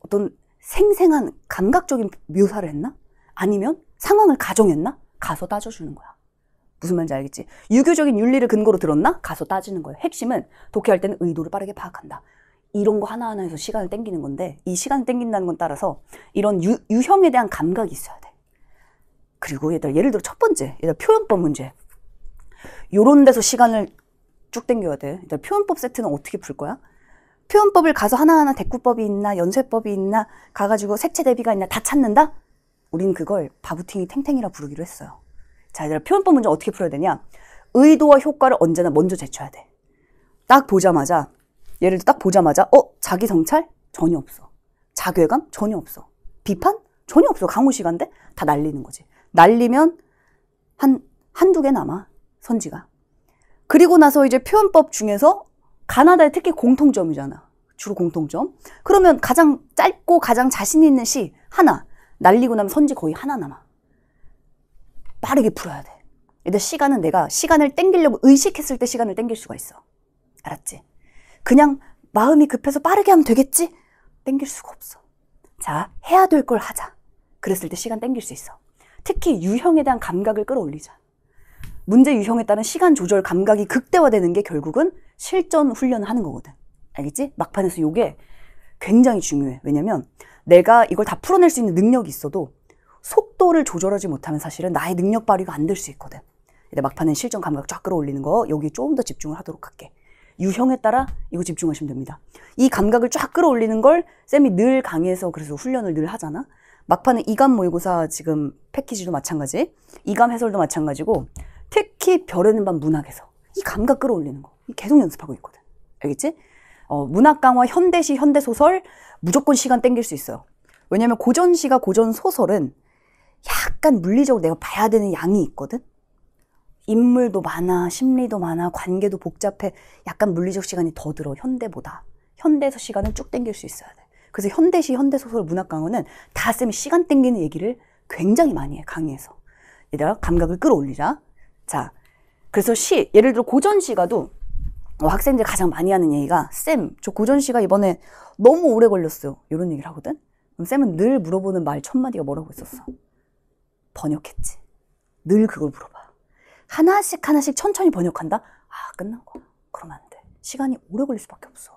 어떤 생생한 감각적인 묘사를 했나? 아니면 상황을 가정했나? 가서 따져주는 거야. 무슨 말인지 알겠지? 유교적인 윤리를 근거로 들었나? 가서 따지는 거예요. 핵심은 독해할 때는 의도를 빠르게 파악한다. 이런 거 하나하나에서 시간을 땡기는 건데 이 시간을 땡긴다는 건 따라서 이런 유형에 대한 감각이 있어야 돼. 그리고 예를 들어 첫 번째, 표현법 문제. 요런 데서 시간을 쭉 땡겨야 돼. 일단 표현법 세트는 어떻게 풀 거야? 표현법을 가서 하나하나 대꾸법이 있나 연쇄법이 있나 가가지고 색채 대비가 있나 다 찾는다? 우린 그걸 바부팅이 탱탱이라 부르기로 했어요. 자, 얘들아 표현법 문제 어떻게 풀어야 되냐? 의도와 효과를 언제나 먼저 제쳐야 돼. 딱 보자마자 예를 들어 딱 보자마자 자기 성찰? 전혀 없어. 자괴감? 전혀 없어. 비판? 전혀 없어. 강의 시간인데 다 날리는 거지. 날리면 한두 개 남아. 선지가. 그리고 나서 이제 표현법 중에서 가나다의 특히 공통점이잖아. 주로 공통점. 그러면 가장 짧고 가장 자신 있는 시 하나. 날리고 나면 선지 거의 하나 남아. 빠르게 풀어야 돼. 근데 시간은 내가 시간을 땡기려고 의식했을 때 시간을 땡길 수가 있어. 알았지? 그냥 마음이 급해서 빠르게 하면 되겠지? 땡길 수가 없어. 자, 해야 될 걸 하자. 그랬을 때 시간 땡길 수 있어. 특히 유형에 대한 감각을 끌어올리자. 문제 유형에 따른 시간 조절 감각이 극대화되는 게 결국은 실전 훈련을 하는 거거든. 알겠지? 막판에서 이게 굉장히 중요해. 왜냐면 내가 이걸 다 풀어낼 수 있는 능력이 있어도 속도를 조절하지 못하면 사실은 나의 능력 발휘가 안 될 수 있거든. 근데 막판엔 실전 감각 쫙 끌어올리는 거 여기 조금 더 집중을 하도록 할게. 유형에 따라 이거 집중하시면 됩니다. 이 감각을 쫙 끌어올리는 걸 쌤이 늘 강의에서 그래서 훈련을 늘 하잖아. 막판에 이감 모의고사 지금 패키지도 마찬가지, 이감 해설도 마찬가지고 특히 별에는 밤 문학에서 이 감각 끌어올리는 거 계속 연습하고 있거든. 알겠지? 문학 강화, 현대시, 현대소설 무조건 시간 땡길 수 있어요. 왜냐면 고전시가 고전소설은 약간 물리적으로 내가 봐야 되는 양이 있거든. 인물도 많아, 심리도 많아, 관계도 복잡해. 약간 물리적 시간이 더 들어, 현대보다. 현대에서 시간을 쭉 땡길 수 있어야 돼. 그래서 현대시, 현대소설, 문학 강화는 다 쌤이 시간 땡기는 얘기를 굉장히 많이 해, 강의에서. 얘들아, 감각을 끌어올리자. 자, 그래서 예를 들어 고전시가도 학생들이 가장 많이 하는 얘기가 쌤, 저 고전시가 이번에 너무 오래 걸렸어요. 이런 얘기를 하거든. 그럼 쌤은 늘 물어보는 말 첫 마디가 뭐라고 했었어? 번역했지. 늘 그걸 물어봐. 하나씩 천천히 번역한다? 끝난 거야. 그러면 안 돼. 시간이 오래 걸릴 수밖에 없어.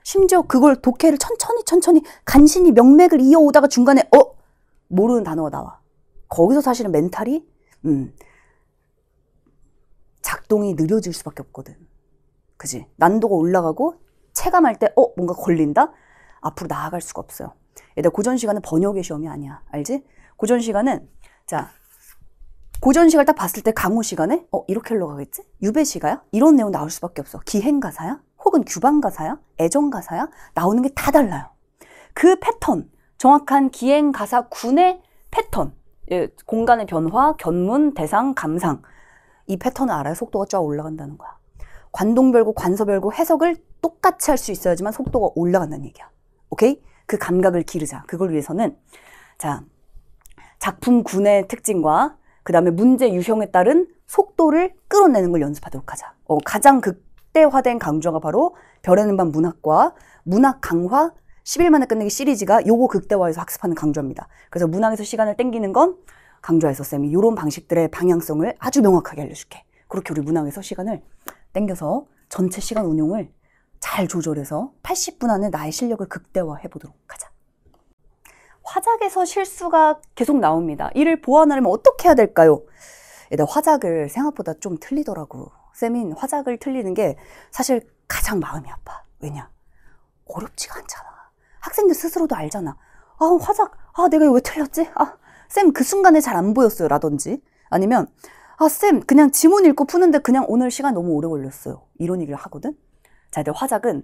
심지어 그걸 독해를 천천히 간신히 명맥을 이어오다가 중간에 모르는 단어가 나와. 거기서 사실은 멘탈이 작동이 느려질 수밖에 없거든. 그지? 난도가 올라가고 체감할 때 뭔가 걸린다? 앞으로 나아갈 수가 없어요. 얘들아, 고전시간은 번역의 시험이 아니야. 알지? 고전시간은 고전시간을 딱 봤을 때 강호 시간에 이렇게 흘러가겠지? 유배시가야? 이런 내용 나올 수밖에 없어. 기행가사야? 혹은 규방가사야? 애정가사야? 나오는 게 다 달라요. 그 패턴, 정확한 기행가사 군의 패턴, 공간의 변화, 견문, 대상, 감상, 이 패턴을 알아야 속도가 쫙 올라간다는 거야. 관동별고 관서별고 해석을 똑같이 할 수 있어야지만 속도가 올라간다는 얘기야. 오케이? 그 감각을 기르자. 그걸 위해서는 자, 작품 군의 특징과 그 다음에 문제 유형에 따른 속도를 끌어내는 걸 연습하도록 하자. 가장 극대화된 강좌가 바로 별에는 밤 문학과 문학 강화 10일 만에 끝내기 시리즈가 요거 극대화해서 학습하는 강좌입니다. 그래서 문학에서 시간을 땡기는 건 강좌에서 쌤이 이런 방식들의 방향성을 아주 명확하게 알려줄게. 그렇게 우리 문학에서 시간을 땡겨서 전체 시간 운용을 잘 조절해서 80분 안에 나의 실력을 극대화해 보도록 하자. 화작에서 실수가 계속 나옵니다. 이를 보완하려면 어떻게 해야 될까요? 화작을 생각보다 좀 틀리더라고. 쌤인 화작을 틀리는 게 사실 가장 마음이 아파. 왜냐? 어렵지가 않잖아. 학생들 스스로도 알잖아. 화작, 내가 이거 왜 틀렸지? 쌤 그 순간에 잘 안 보였어요. 라든지. 아니면 쌤 그냥 지문 읽고 푸는데 그냥 오늘 시간 너무 오래 걸렸어요. 이런 얘기를 하거든. 자, 화작은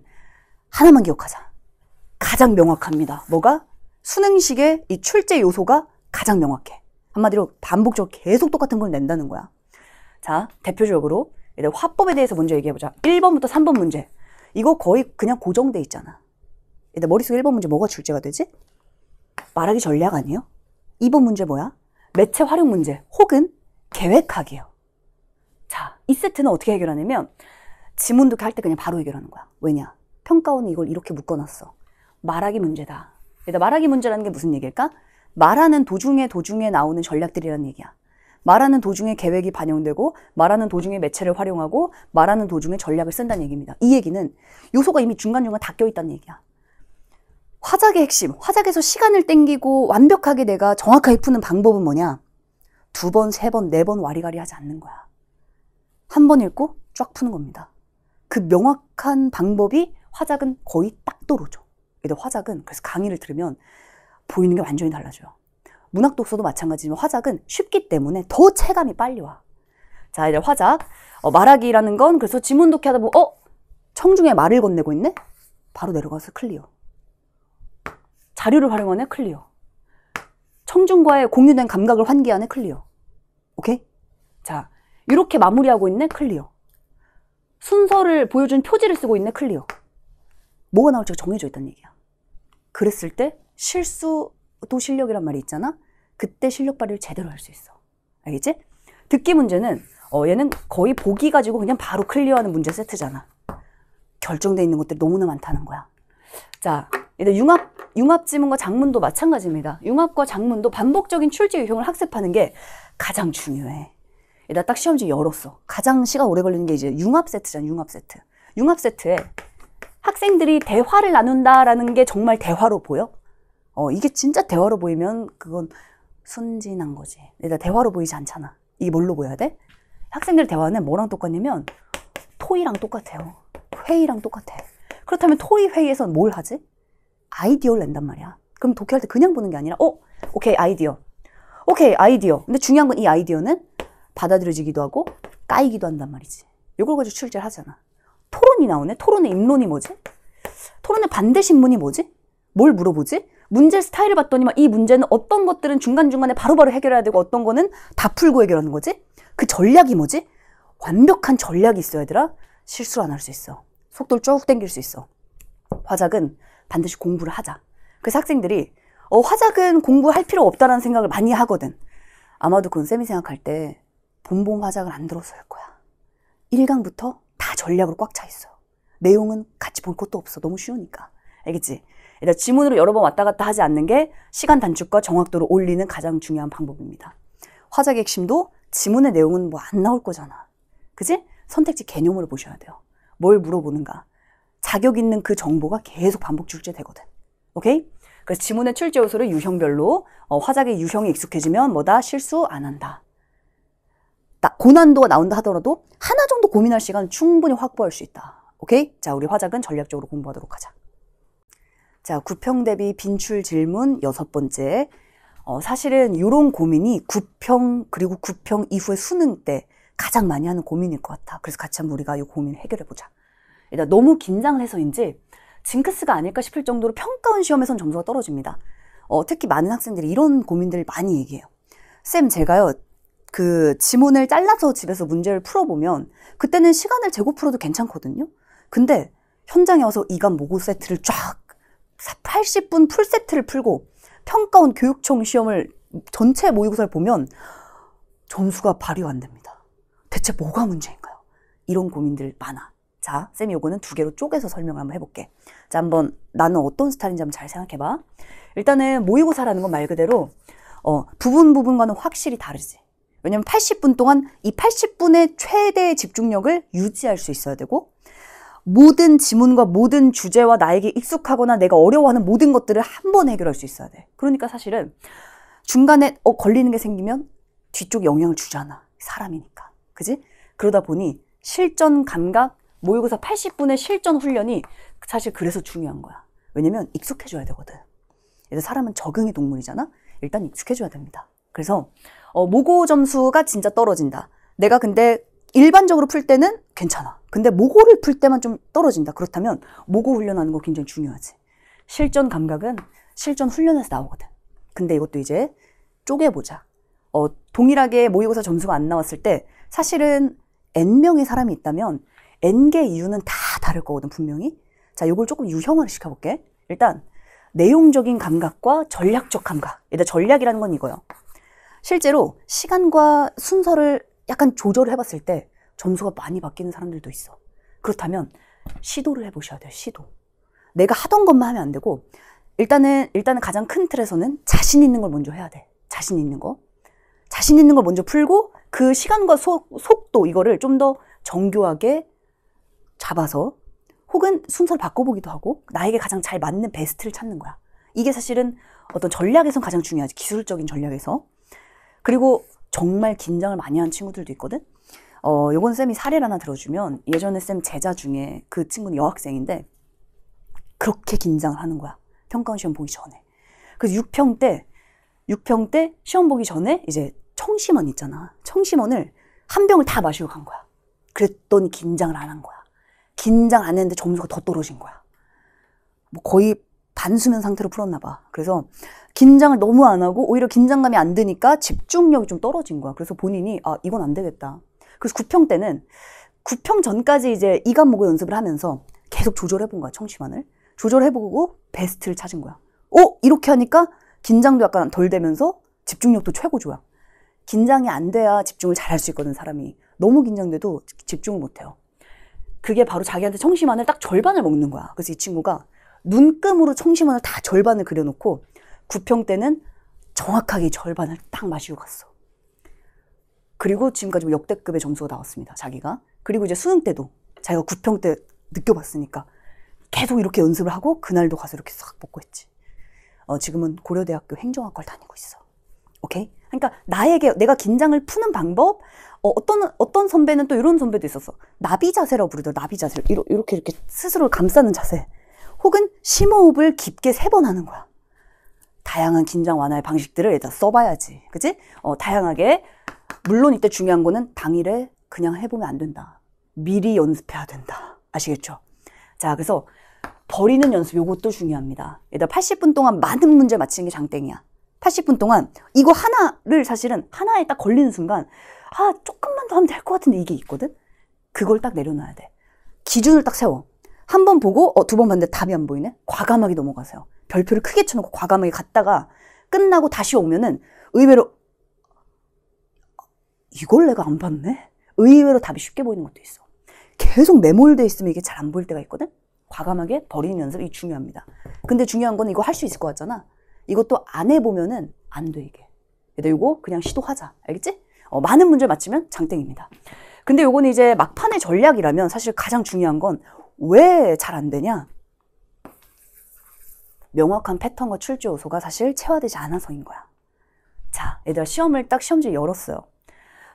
하나만 기억하자. 가장 명확합니다. 뭐가? 수능식의 이 출제 요소가 가장 명확해. 한마디로 반복적으로 계속 똑같은 걸 낸다는 거야. 자, 대표적으로 화법에 대해서 먼저 얘기해보자. 1번부터 3번 문제. 이거 거의 그냥 고정돼 있잖아. 머릿속에 1번 문제 뭐가 출제가 되지? 말하기 전략 아니에요? 2번 문제 뭐야? 매체 활용 문제 혹은 계획하기요. 자, 이 세트는 어떻게 해결하냐면 지문 독해 할 때 그냥 바로 해결하는 거야. 왜냐? 평가원은 이걸 이렇게 묶어놨어. 말하기 문제다. 말하기 문제라는 게 무슨 얘기일까? 말하는 도중에 나오는 전략들이라는 얘기야. 말하는 도중에 계획이 반영되고 말하는 도중에 매체를 활용하고 말하는 도중에 전략을 쓴다는 얘기입니다. 이 얘기는 요소가 이미 중간중간 다 껴있다는 얘기야. 화작의 핵심, 화작에서 시간을 땡기고 완벽하게 내가 정확하게 푸는 방법은 뭐냐? 2번, 3번, 4번 와리가리 하지 않는 거야. 한 번 읽고 쫙 푸는 겁니다. 그 명확한 방법이 화작은 거의 딱 떨어져. 화작은 그래서 강의를 들으면 보이는 게 완전히 달라져요. 문학 독서도 마찬가지지만 화작은 쉽기 때문에 더 체감이 빨리 와. 자, 이제 화작. 말하기라는 건 그래서 지문 독해 하다 보면 청중에 말을 건네고 있네? 바로 내려가서 클리어. 자료를 활용하네? 클리어. 청중과의 공유된 감각을 환기하네? 클리어. 오케이? 자, 이렇게 마무리하고 있네? 클리어. 순서를 보여준 표지를 쓰고 있네? 클리어. 뭐가 나올지가 정해져 있다는 얘기야. 그랬을 때 실수도 실력이란 말이 있잖아? 그때 실력 발휘를 제대로 할 수 있어. 알겠지? 듣기 문제는 얘는 거의 보기 가지고 그냥 바로 클리어하는 문제 세트잖아. 결정돼 있는 것들이 너무나 많다는 거야. 자, 이제 융합 지문과 작문도 마찬가지입니다. 융합과 작문도 반복적인 출제 유형을 학습하는 게 가장 중요해. 나 딱 시험지 열었어. 가장 시간 오래 걸리는 게 이제 융합 세트잖아. 융합 세트. 융합 세트에 학생들이 대화를 나눈다라는 게 정말 대화로 보여? 이게 진짜 대화로 보이면 그건 순진한 거지. 일단 대화로 보이지 않잖아. 이게 뭘로 보여야 돼? 학생들 대화는 뭐랑 똑같냐면 토의랑 똑같아요. 회의랑 똑같아. 그렇다면 토의 회의에서 뭘 하지? 아이디어를 낸단 말이야. 그럼 독해할 때 그냥 보는 게 아니라 오케이 아이디어. 오케이 아이디어. 근데 중요한 건 이 아이디어는 받아들여지기도 하고 까이기도 한단 말이지. 이걸 가지고 출제를 하잖아. 토론이 나오네. 토론의 입론이 뭐지? 토론의 반대 신문이 뭐지? 뭘 물어보지? 문제 스타일을 봤더니만 이 문제는 어떤 것들은 중간중간에 바로바로 해결해야 되고 어떤 거는 다 풀고 해결하는 거지? 그 전략이 뭐지? 완벽한 전략이 있어야 얘들아. 실수를 안 할 수 있어. 속도를 쭉 당길 수 있어. 화작은 반드시 공부를 하자. 그래서 학생들이 화작은 공부할 필요 없다라는 생각을 많이 하거든. 아마도 그건 쌤이 생각할 때 본봉 화작을 안 들어서일 거야. 1강부터 다 전략으로 꽉 차 있어. 내용은 같이 볼 것도 없어. 너무 쉬우니까. 알겠지? 일단 지문으로 여러 번 왔다 갔다 하지 않는 게 시간 단축과 정확도를 올리는 가장 중요한 방법입니다. 화작의 핵심도 지문의 내용은 뭐 안 나올 거잖아. 그지? 선택지 개념으로 보셔야 돼요. 뭘 물어보는가. 자격 있는 그 정보가 계속 반복 출제되거든. 오케이? 그래서 지문의 출제 요소를 유형별로 화작의 유형이 익숙해지면 뭐다? 실수 안 한다. 고난도가 나온다 하더라도 하나 정도 고민할 시간 충분히 확보할 수 있다. 오케이? 자, 우리 화작은 전략적으로 공부하도록 하자. 자, 구평 대비 빈출 질문 6번째. 사실은 이런 고민이 구평 그리고 구평 이후의 수능 때 가장 많이 하는 고민일 것 같아. 그래서 같이 한번 우리가 이 고민을 해결해보자. 일단 너무 긴장을 해서인지 징크스가 아닐까 싶을 정도로 평가원 시험에선 점수가 떨어집니다. 특히 많은 학생들이 이런 고민들을 많이 얘기해요. 쌤, 제가요 그 지문을 잘라서 집에서 문제를 풀어보면 그때는 시간을 재고 풀어도 괜찮거든요. 근데 현장에 와서 이감 모고 세트를 쫙 80분 풀세트를 풀고 평가원 교육청 시험을 전체 모의고사를 보면 점수가 발휘가 안 됩니다. 대체 뭐가 문제인가요? 이런 고민들 많아. 자, 쌤이 요거는 두 개로 쪼개서 설명을 한번 해볼게. 자, 한번 나는 어떤 스타일인지 한번 잘 생각해봐. 일단은 모의고사라는 건 말 그대로 부분과는 확실히 다르지. 왜냐면 80분 동안 이 80분의 최대의 집중력을 유지할 수 있어야 되고, 모든 지문과 모든 주제와 나에게 익숙하거나 내가 어려워하는 모든 것들을 한 번에 해결할 수 있어야 돼. 그러니까 사실은 중간에 걸리는 게 생기면 뒤쪽 영향을 주잖아. 사람이니까. 그지? 그러다 보니 실전 감각, 모의고사 80분의 실전 훈련이 사실 그래서 중요한 거야. 왜냐면 익숙해져야 되거든. 그래서 사람은 적응의 동물이잖아. 일단 익숙해져야 됩니다. 그래서 모고 점수가 진짜 떨어진다. 내가 근데 일반적으로 풀 때는 괜찮아. 근데 모고를 풀 때만 좀 떨어진다. 그렇다면 모고 훈련하는 거 굉장히 중요하지. 실전 감각은 실전 훈련에서 나오거든. 근데 이것도 이제 쪼개보자. 동일하게 모의고사 점수가 안 나왔을 때 사실은 N명의 사람이 있다면 N개의 이유는 다 다를 거거든, 분명히. 자, 이걸 조금 유형화를 시켜볼게. 일단 내용적인 감각과 전략적 감각. 일단 전략이라는 건 이거예요. 실제로 시간과 순서를 약간 조절을 해봤을 때 점수가 많이 바뀌는 사람들도 있어. 그렇다면 시도를 해보셔야 돼요. 시도. 내가 하던 것만 하면 안 되고 일단은 가장 큰 틀에서는 자신 있는 걸 먼저 해야 돼. 자신 있는 거. 자신 있는 걸 먼저 풀고 그 시간과 속도 이거를 좀 더 정교하게 잡아서 혹은 순서를 바꿔보기도 하고 나에게 가장 잘 맞는 베스트를 찾는 거야. 이게 사실은 어떤 전략에선 가장 중요하지. 기술적인 전략에서. 그리고 정말 긴장을 많이 한 친구들도 있거든. 요건 쌤이 사례를 하나 들어주면 예전에 쌤 제자 중에 그 친구는 여학생인데 그렇게 긴장을 하는 거야. 평가원 시험 보기 전에. 그래서 6평 때 시험 보기 전에 이제 청심원 있잖아. 청심원을 한 병을 다 마시고 간 거야. 그랬더니 긴장을 안 한 거야. 긴장 안 했는데 점수가 더 떨어진 거야. 뭐 거의 반수면 상태로 풀었나 봐. 그래서 긴장을 너무 안 하고 오히려 긴장감이 안 드니까 집중력이 좀 떨어진 거야. 그래서 본인이 이건 안 되겠다. 그래서 9평 때는 9평 전까지 이제 이 과목을 연습을 하면서 계속 조절해 본 거야. 청심환을. 조절해보고 베스트를 찾은 거야. 이렇게 하니까 긴장도 약간 덜 되면서 집중력도 최고 좋아. 긴장이 안 돼야 집중을 잘 할 수 있거든, 사람이. 너무 긴장돼도 집중을 못 해요. 그게 바로 자기한테 청심환을 딱 절반을 먹는 거야. 그래서 이 친구가 눈금으로 청심환을 다 절반을 그려놓고 9평 때는 정확하게 절반을 딱 마시고 갔어. 그리고 지금까지 역대급의 점수가 나왔습니다, 자기가. 그리고 이제 수능 때도 자기가 9평 때 느껴봤으니까 계속 이렇게 연습을 하고 그날도 가서 이렇게 싹 먹고 했지. 지금은 고려대학교 행정학과를 다니고 있어. 오케이? 그러니까 내가 긴장을 푸는 방법, 어떤 선배는 또 이런 선배도 있었어. 나비 자세라고 부르더라. 나비 자세. 이렇게 스스로를 감싸는 자세. 혹은 심호흡을 깊게 3번 하는 거야. 다양한 긴장 완화의 방식들을 일단 써봐야지. 그치? 다양하게. 물론 이때 중요한 거는 당일에 그냥 해보면 안 된다. 미리 연습해야 된다. 아시겠죠? 자, 그래서 버리는 연습, 요것도 중요합니다. 일단 80분 동안 많은 문제 맞히는 게 장땡이야. 80분 동안 이거 하나를 사실은 하나에 딱 걸리는 순간 조금만 더 하면 될 것 같은데 이게 있거든? 그걸 딱 내려놔야 돼. 기준을 딱 세워. 한 번 보고 2번 봤는데 답이 안 보이네? 과감하게 넘어가세요. 별표를 크게 쳐놓고 과감하게 갔다가 끝나고 다시 오면은 의외로 이걸 내가 안 봤네? 의외로 답이 쉽게 보이는 것도 있어. 계속 매몰돼 있으면 이게 잘 안 보일 때가 있거든? 과감하게 버리는 연습이 중요합니다. 근데 중요한 건 이거 할 수 있을 것 같잖아. 이것도 안 해보면은 안 돼, 이게. 근데 이거 그냥 시도하자. 알겠지? 많은 문제를 맞히면 장땡입니다. 근데 요거는 이제 막판의 전략이라면 사실 가장 중요한 건 왜 잘 안 되냐? 명확한 패턴과 출제 요소가 사실 체화되지 않아서인 거야. 자, 얘들아 시험을 딱 시험지 열었어요.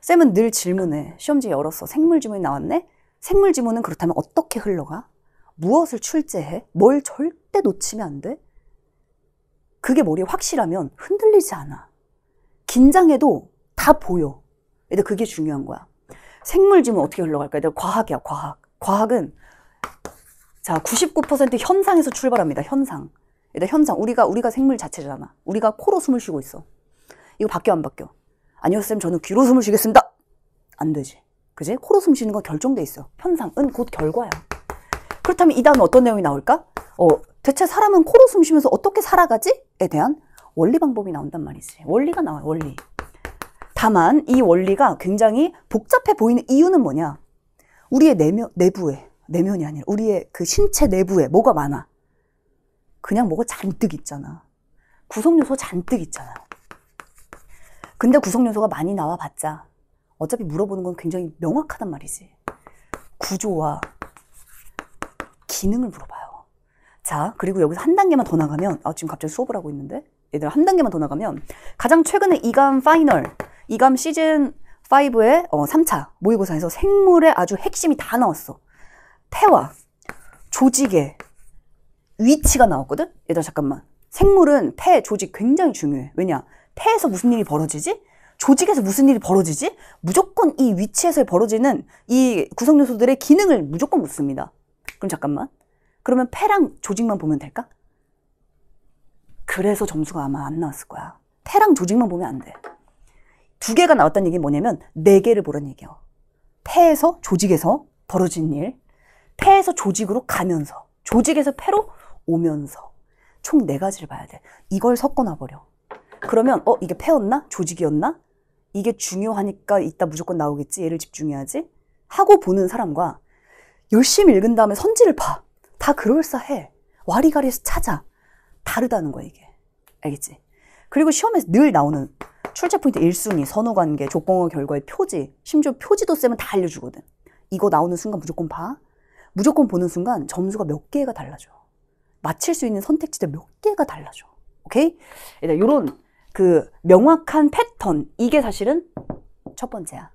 쌤은 늘 질문해. 시험지 열었어. 생물 지문이 나왔네? 생물 지문은 그렇다면 어떻게 흘러가? 무엇을 출제해? 뭘 절대 놓치면 안 돼? 그게 머리에 확실하면 흔들리지 않아. 긴장해도 다 보여. 얘들 그게 중요한 거야. 생물 지문 어떻게 흘러갈까? 얘들 과학이야, 과학. 과학은 자, 99% 현상에서 출발합니다. 현상. 얘들 현상. 우리가 생물 자체잖아. 우리가 코로 숨을 쉬고 있어. 이거 바뀌어 안 바뀌어? 아니요, 쌤, 저는 귀로 숨을 쉬겠습니다. 안 되지. 그지? 코로 숨 쉬는 건 결정돼 있어. 현상은 곧 결과야. 그렇다면 이 다음에 어떤 내용이 나올까? 대체 사람은 코로 숨 쉬면서 어떻게 살아가지?에 대한 원리 방법이 나온단 말이지. 원리가 나와요, 원리. 다만 이 원리가 굉장히 복잡해 보이는 이유는 뭐냐? 우리의 내면이 아니라 우리의 그 신체 내부에 뭐가 많아? 그냥 뭐가 잔뜩 있잖아. 구성요소 잔뜩 있잖아. 근데 구성요소가 많이 나와봤자 어차피 물어보는 건 굉장히 명확하단 말이지. 구조와 기능을 물어봐요. 자, 그리고 여기서 한 단계만 더 나가면, 지금 갑자기 수업을 하고 있는데? 얘들 한 단계만 더 나가면, 가장 최근에 이감 파이널, 이감 시즌 5의 3차 모의고사에서 생물의 아주 핵심이 다 나왔어. 폐와 조직의 위치가 나왔거든? 얘들아, 잠깐만. 생물은 폐, 조직 굉장히 중요해. 왜냐? 폐에서 무슨 일이 벌어지지? 조직에서 무슨 일이 벌어지지? 무조건 이 위치에서 벌어지는 이 구성요소들의 기능을 무조건 묻습니다. 그럼 잠깐만. 그러면 폐랑 조직만 보면 될까? 그래서 점수가 아마 안 나왔을 거야. 폐랑 조직만 보면 안 돼. 2개가 나왔다는 얘기는 뭐냐면 4개를 보라는 얘기야. 폐에서 조직에서 벌어진 일, 폐에서 조직으로 가면서, 조직에서 폐로 오면서 총 4가지를 봐야 돼. 이걸 섞어놔버려. 그러면 이게 폐였나? 조직이었나? 이게 중요하니까 이따 무조건 나오겠지. 얘를 집중해야지. 하고 보는 사람과 열심히 읽은 다음에 선지를 봐. 다 그럴싸해. 와리가리에서 찾아. 다르다는 거야, 이게. 알겠지? 그리고 시험에서 늘 나오는 출제 포인트 1순위, 선후관계, 조건과 결과의 표지, 심지어 표지도 쌤은 다 알려주거든. 이거 나오는 순간 무조건 봐. 무조건 보는 순간 점수가 몇 개가 달라져. 맞힐 수 있는 선택지들 몇 개가 달라져. 오케이? 이런 그 명확한 패턴, 이게 사실은 첫 번째야.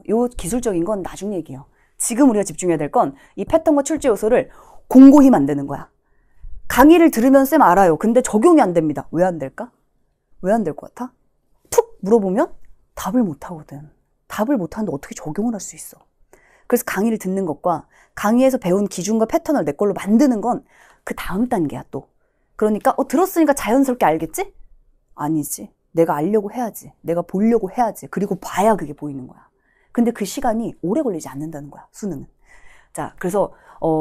요 기술적인 건 나중 얘기예요. 지금 우리가 집중해야 될 건 이 패턴과 출제 요소를 공고히 만드는 거야. 강의를 들으면 쌤 알아요. 근데 적용이 안 됩니다. 왜 안 될까? 왜 안 될 것 같아? 툭 물어보면 답을 못 하거든. 답을 못 하는데 어떻게 적용을 할 수 있어? 그래서 강의를 듣는 것과 강의에서 배운 기준과 패턴을 내 걸로 만드는 건 그 다음 단계야, 또. 그러니까 들었으니까 자연스럽게 알겠지? 아니지. 내가 알려고 해야지. 내가 보려고 해야지. 그리고 봐야 그게 보이는 거야. 근데 그 시간이 오래 걸리지 않는다는 거야, 수능은. 자, 그래서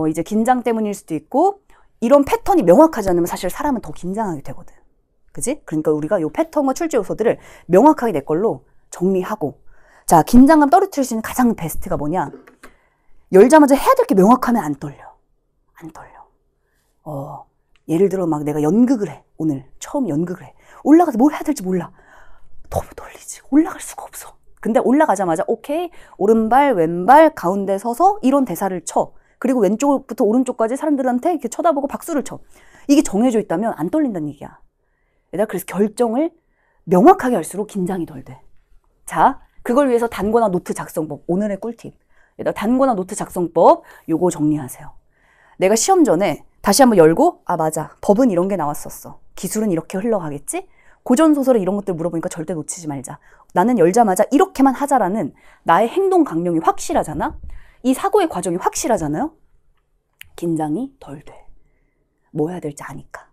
이제 긴장 때문일 수도 있고, 이런 패턴이 명확하지 않으면 사실 사람은 더 긴장하게 되거든. 그지? 그러니까 우리가 이 패턴과 출제 요소들을 명확하게 내 걸로 정리하고, 자, 긴장감 떨어뜨릴 수 있는 가장 베스트가 뭐냐? 열자마자 해야 될 게 명확하면 안 떨려. 안 떨려. 예를 들어 막 내가 연극을 해. 오늘 처음 연극을 해. 올라가서 뭘 해야 될지 몰라. 너무 떨리지. 올라갈 수가 없어. 근데 올라가자마자 오케이, 오른발, 왼발, 가운데 서서 이런 대사를 쳐. 그리고 왼쪽부터 오른쪽까지 사람들한테 이렇게 쳐다보고 박수를 쳐. 이게 정해져 있다면 안 떨린다는 얘기야. 얘들아, 그래서 결정을 명확하게 할수록 긴장이 덜 돼. 자, 그걸 위해서 단거나 노트 작성법. 오늘의 꿀팁. 얘들아, 단거나 노트 작성법 요거 정리하세요. 내가 시험 전에 다시 한번 열고, 맞아. 법은 이런 게 나왔었어. 기술은 이렇게 흘러가겠지? 고전소설에 이런 것들 물어보니까 절대 놓치지 말자. 나는 열자마자 이렇게만 하자라는 나의 행동 강령이 확실하잖아? 이 사고의 과정이 확실하잖아요? 긴장이 덜 돼. 뭐 해야 될지 아니까.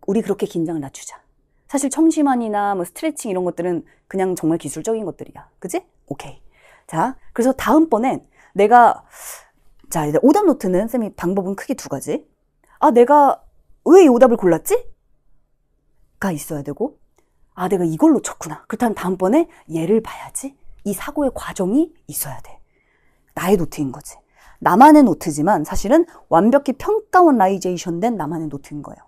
우리 그렇게 긴장을 낮추자. 사실 청심환이나 뭐 스트레칭 이런 것들은 그냥 정말 기술적인 것들이야. 그지? 오케이. 자, 그래서 다음번엔 자, 이제 오답 노트는 쌤이 방법은 크게 2가지. 내가 왜 이 오답을 골랐지? 가 있어야 되고, 내가 이걸 놓쳤구나. 그렇다면 다음번에 얘를 봐야지. 이 사고의 과정이 있어야 돼. 나의 노트인 거지. 나만의 노트지만 사실은 완벽히 평가원라이제이션 된 나만의 노트인 거예요.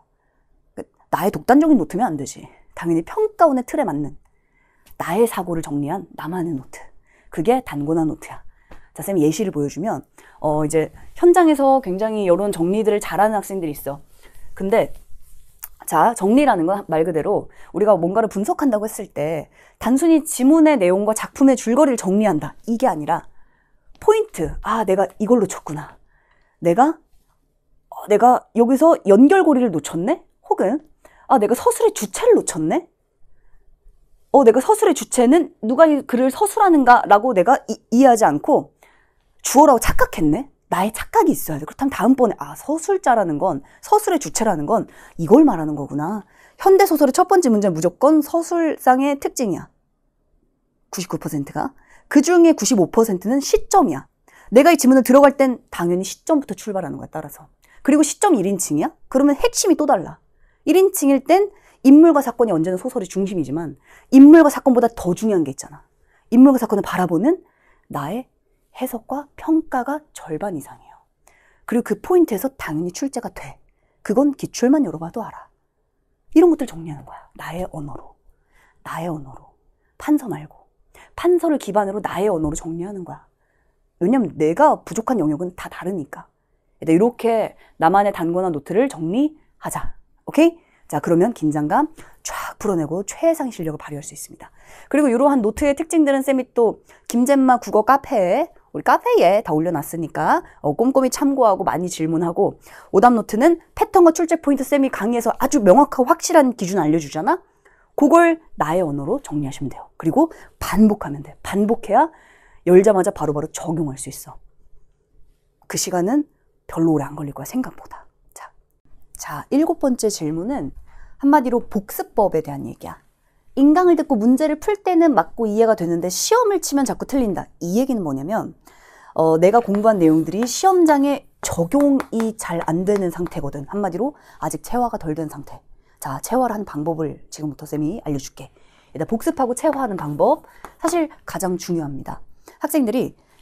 나의 독단적인 노트면 안 되지. 당연히 평가원의 틀에 맞는 나의 사고를 정리한 나만의 노트. 그게 단고나 노트야. 자, 쌤이 예시를 보여주면 이제 현장에서 굉장히 이런 정리들을 잘하는 학생들이 있어. 근데 자, 정리라는 건 말 그대로 우리가 뭔가를 분석한다고 했을 때 단순히 지문의 내용과 작품의 줄거리를 정리한다. 이게 아니라 포인트. 내가 이걸 놓쳤구나. 내가 여기서 연결고리를 놓쳤네? 혹은 내가 서술의 주체를 놓쳤네? 내가 서술의 주체는 누가 이 글을 서술하는가라고 내가 이해하지 않고 주어라고 착각했네? 나의 착각이 있어야 돼. 그렇다면 다음번에 서술자라는 건, 서술의 주체라는 건 이걸 말하는 거구나. 현대소설의 첫 번째 문제는 무조건 서술상의 특징이야. 99%가. 그 중에 95%는 시점이야. 내가 이 지문을 들어갈 땐 당연히 시점부터 출발하는 거야, 따라서. 그리고 시점 1인칭이야? 그러면 핵심이 또 달라. 1인칭일 땐 인물과 사건이 언제나 소설의 중심이지만 인물과 사건보다 더 중요한 게 있잖아. 인물과 사건을 바라보는 나의 해석과 평가가 절반 이상이에요. 그리고 그 포인트에서 당연히 출제가 돼. 그건 기출만 열어봐도 알아. 이런 것들 정리하는 거야. 나의 언어로. 나의 언어로. 판서 말고. 판서를 기반으로 나의 언어로 정리하는 거야. 왜냐면 내가 부족한 영역은 다 다르니까. 이렇게 나만의 단권한 노트를 정리하자. 오케이? 자, 그러면 긴장감 쫙 풀어내고 최상의 실력을 발휘할 수 있습니다. 그리고 이러한 노트의 특징들은 쌤이 또 김잼마 국어 카페에 우리 카페에 다 올려놨으니까 꼼꼼히 참고하고 많이 질문하고, 오답 노트는 패턴과 출제 포인트 쌤이 강의에서 아주 명확하고 확실한 기준 알려주잖아. 그걸 나의 언어로 정리하시면 돼요. 그리고 반복하면 돼. 반복해야 열자마자 바로바로 적용할 수 있어. 그 시간은 별로 오래 안 걸릴 거야, 생각보다. 자, 7번째 질문은 한마디로 복습법에 대한 얘기야. 인강을 듣고 문제를 풀 때는 맞고 이해가 되는데 시험을 치면 자꾸 틀린다. 이 얘기는 뭐냐면 내가 공부한 내용들이 시험장에 적용이 잘 안 되는 상태거든. 한마디로 아직 체화가 덜 된 상태. 자, 체화를 하는 방법을 지금부터 쌤이 알려줄게. 일단 복습하고 체화하는 방법 사실 가장 중요합니다.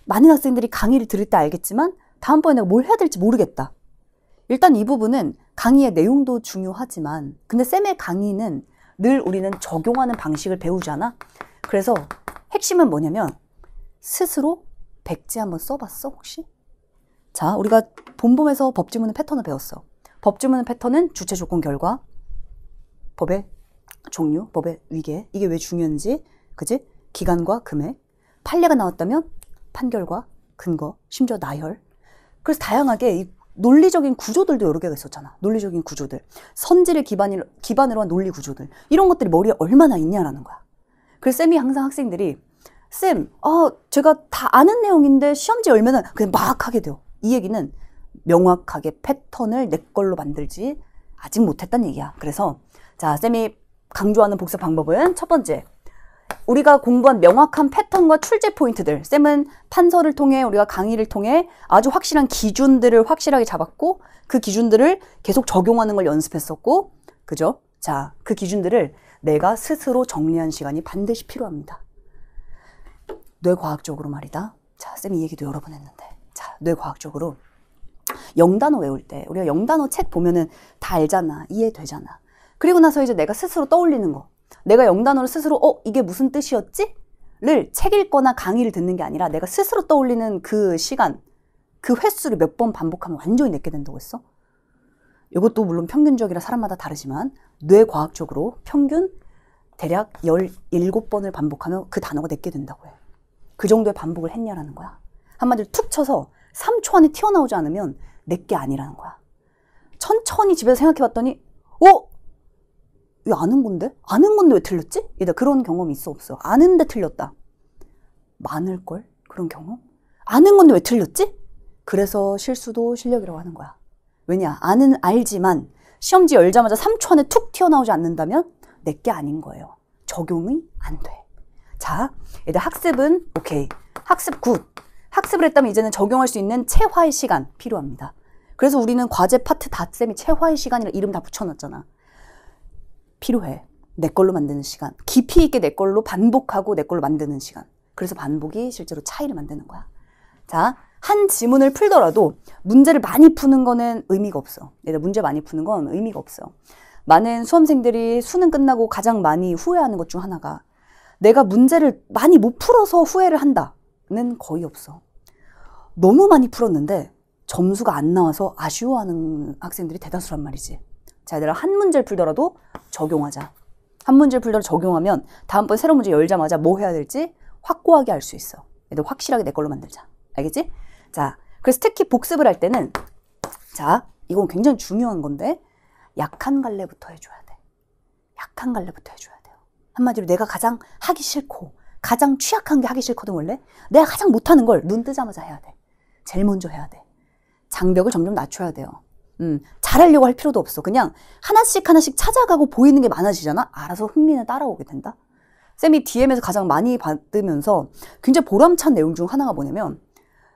많은 학생들이 강의를 들을 때 알겠지만 다음번에 내가 뭘 해야 될지 모르겠다. 일단 이 부분은 강의의 내용도 중요하지만 근데 쌤의 강의는 늘 우리는 적용하는 방식을 배우잖아. 그래서 핵심은 뭐냐면 스스로 백지 한번 써봤어 혹시? 자, 우리가 본범에서 법지문의 패턴을 배웠어. 법지문의 패턴은 주체, 조건, 결과, 법의 종류, 법의 위계, 이게 왜 중요한지, 그지? 기간과 금액, 판례가 나왔다면 판결과 근거, 심지어 나열. 그래서 다양하게 이 논리적인 구조들도 여러 개가 있었잖아. 논리적인 구조들, 선지를 기반으로 한 논리 구조들, 이런 것들이 머리에 얼마나 있냐라는 거야. 그래서 쌤이 항상 학생들이 쌤, 제가 다 아는 내용인데 시험지 열면은 그냥 막 하게 돼요. 이 얘기는 명확하게 패턴을 내 걸로 만들지 아직 못했다는 얘기야. 그래서 자, 쌤이 강조하는 복습 방법은 첫 번째, 우리가 공부한 명확한 패턴과 출제 포인트들. 쌤은 판서를 통해 우리가 강의를 통해 아주 확실한 기준들을 확실하게 잡았고 그 기준들을 계속 적용하는 걸 연습했었고, 그죠? 자, 그 기준들을 내가 스스로 정리한 시간이 반드시 필요합니다. 뇌과학적으로 말이다. 자, 쌤이 이 얘기도 여러 번 했는데, 자, 뇌과학적으로 영단어 외울 때 우리가 영단어 책 보면은 다 알잖아. 이해되잖아. 그리고 나서 이제 내가 스스로 떠올리는 거, 내가 영단어를 스스로 이게 무슨 뜻이었지? 를 책 읽거나 강의를 듣는 게 아니라 내가 스스로 떠올리는 그 시간, 그 횟수를 몇 번 반복하면 완전히 내게 된다고 했어. 이것도 물론 평균적이라 사람마다 다르지만 뇌과학적으로 평균 대략 17번을 반복하면 그 단어가 내게 된다고 해. 그 정도의 반복을 했냐라는 거야. 한마디로 툭 쳐서 3초 안에 튀어나오지 않으면 내게 아니라는 거야. 천천히 집에서 생각해봤더니 이거 아는 건데? 아는 건데 왜 틀렸지? 얘들아, 그런 경험 있어 없어? 아는데 틀렸다. 많을걸? 그런 경험? 아는 건데 왜 틀렸지? 그래서 실수도 실력이라고 하는 거야. 왜냐? 알지만 시험지 열자마자 3초 안에 툭 튀어나오지 않는다면 내게 아닌 거예요. 적용이 안 돼. 자, 얘들 학습은 오케이. 학습 굿. 학습을 했다면 이제는 적용할 수 있는 체화의 시간 필요합니다. 그래서 우리는 과제 파트 닷쌤이 체화의 시간이라 이름 다 붙여놨잖아. 필요해. 내 걸로 만드는 시간. 깊이 있게 내 걸로 반복하고 내 걸로 만드는 시간. 그래서 반복이 실제로 차이를 만드는 거야. 자, 한 지문을 풀더라도 문제를 많이 푸는 거는 의미가 없어. 얘들 문제 많이 푸는 건 의미가 없어. 많은 수험생들이 수능 끝나고 가장 많이 후회하는 것 중 하나가 내가 문제를 많이 못 풀어서 후회를 한다는 거의 없어. 너무 많이 풀었는데 점수가 안 나와서 아쉬워하는 학생들이 대다수란 말이지. 자, 얘들아, 한 문제를 풀더라도 적용하자. 한 문제를 풀더라도 적용하면 다음번 새로운 문제 열자마자 뭐 해야 될지 확고하게 알 수 있어. 얘들 확실하게 내 걸로 만들자. 알겠지? 자, 그래서 특히 복습을 할 때는, 자, 이건 굉장히 중요한 건데 약한 갈래부터 해줘야 돼. 약한 갈래부터 해줘야 돼요. 한마디로 내가 가장 하기 싫고 가장 취약한 게 하기 싫거든. 원래 내가 가장 못하는 걸 눈 뜨자마자 해야 돼. 제일 먼저 해야 돼. 장벽을 점점 낮춰야 돼요. 잘하려고 할 필요도 없어. 그냥 하나씩 하나씩 찾아가고 보이는 게 많아지잖아. 알아서 흥미는 따라오게 된다. 쌤이 DM에서 가장 많이 받으면서 굉장히 보람찬 내용 중 하나가 뭐냐면,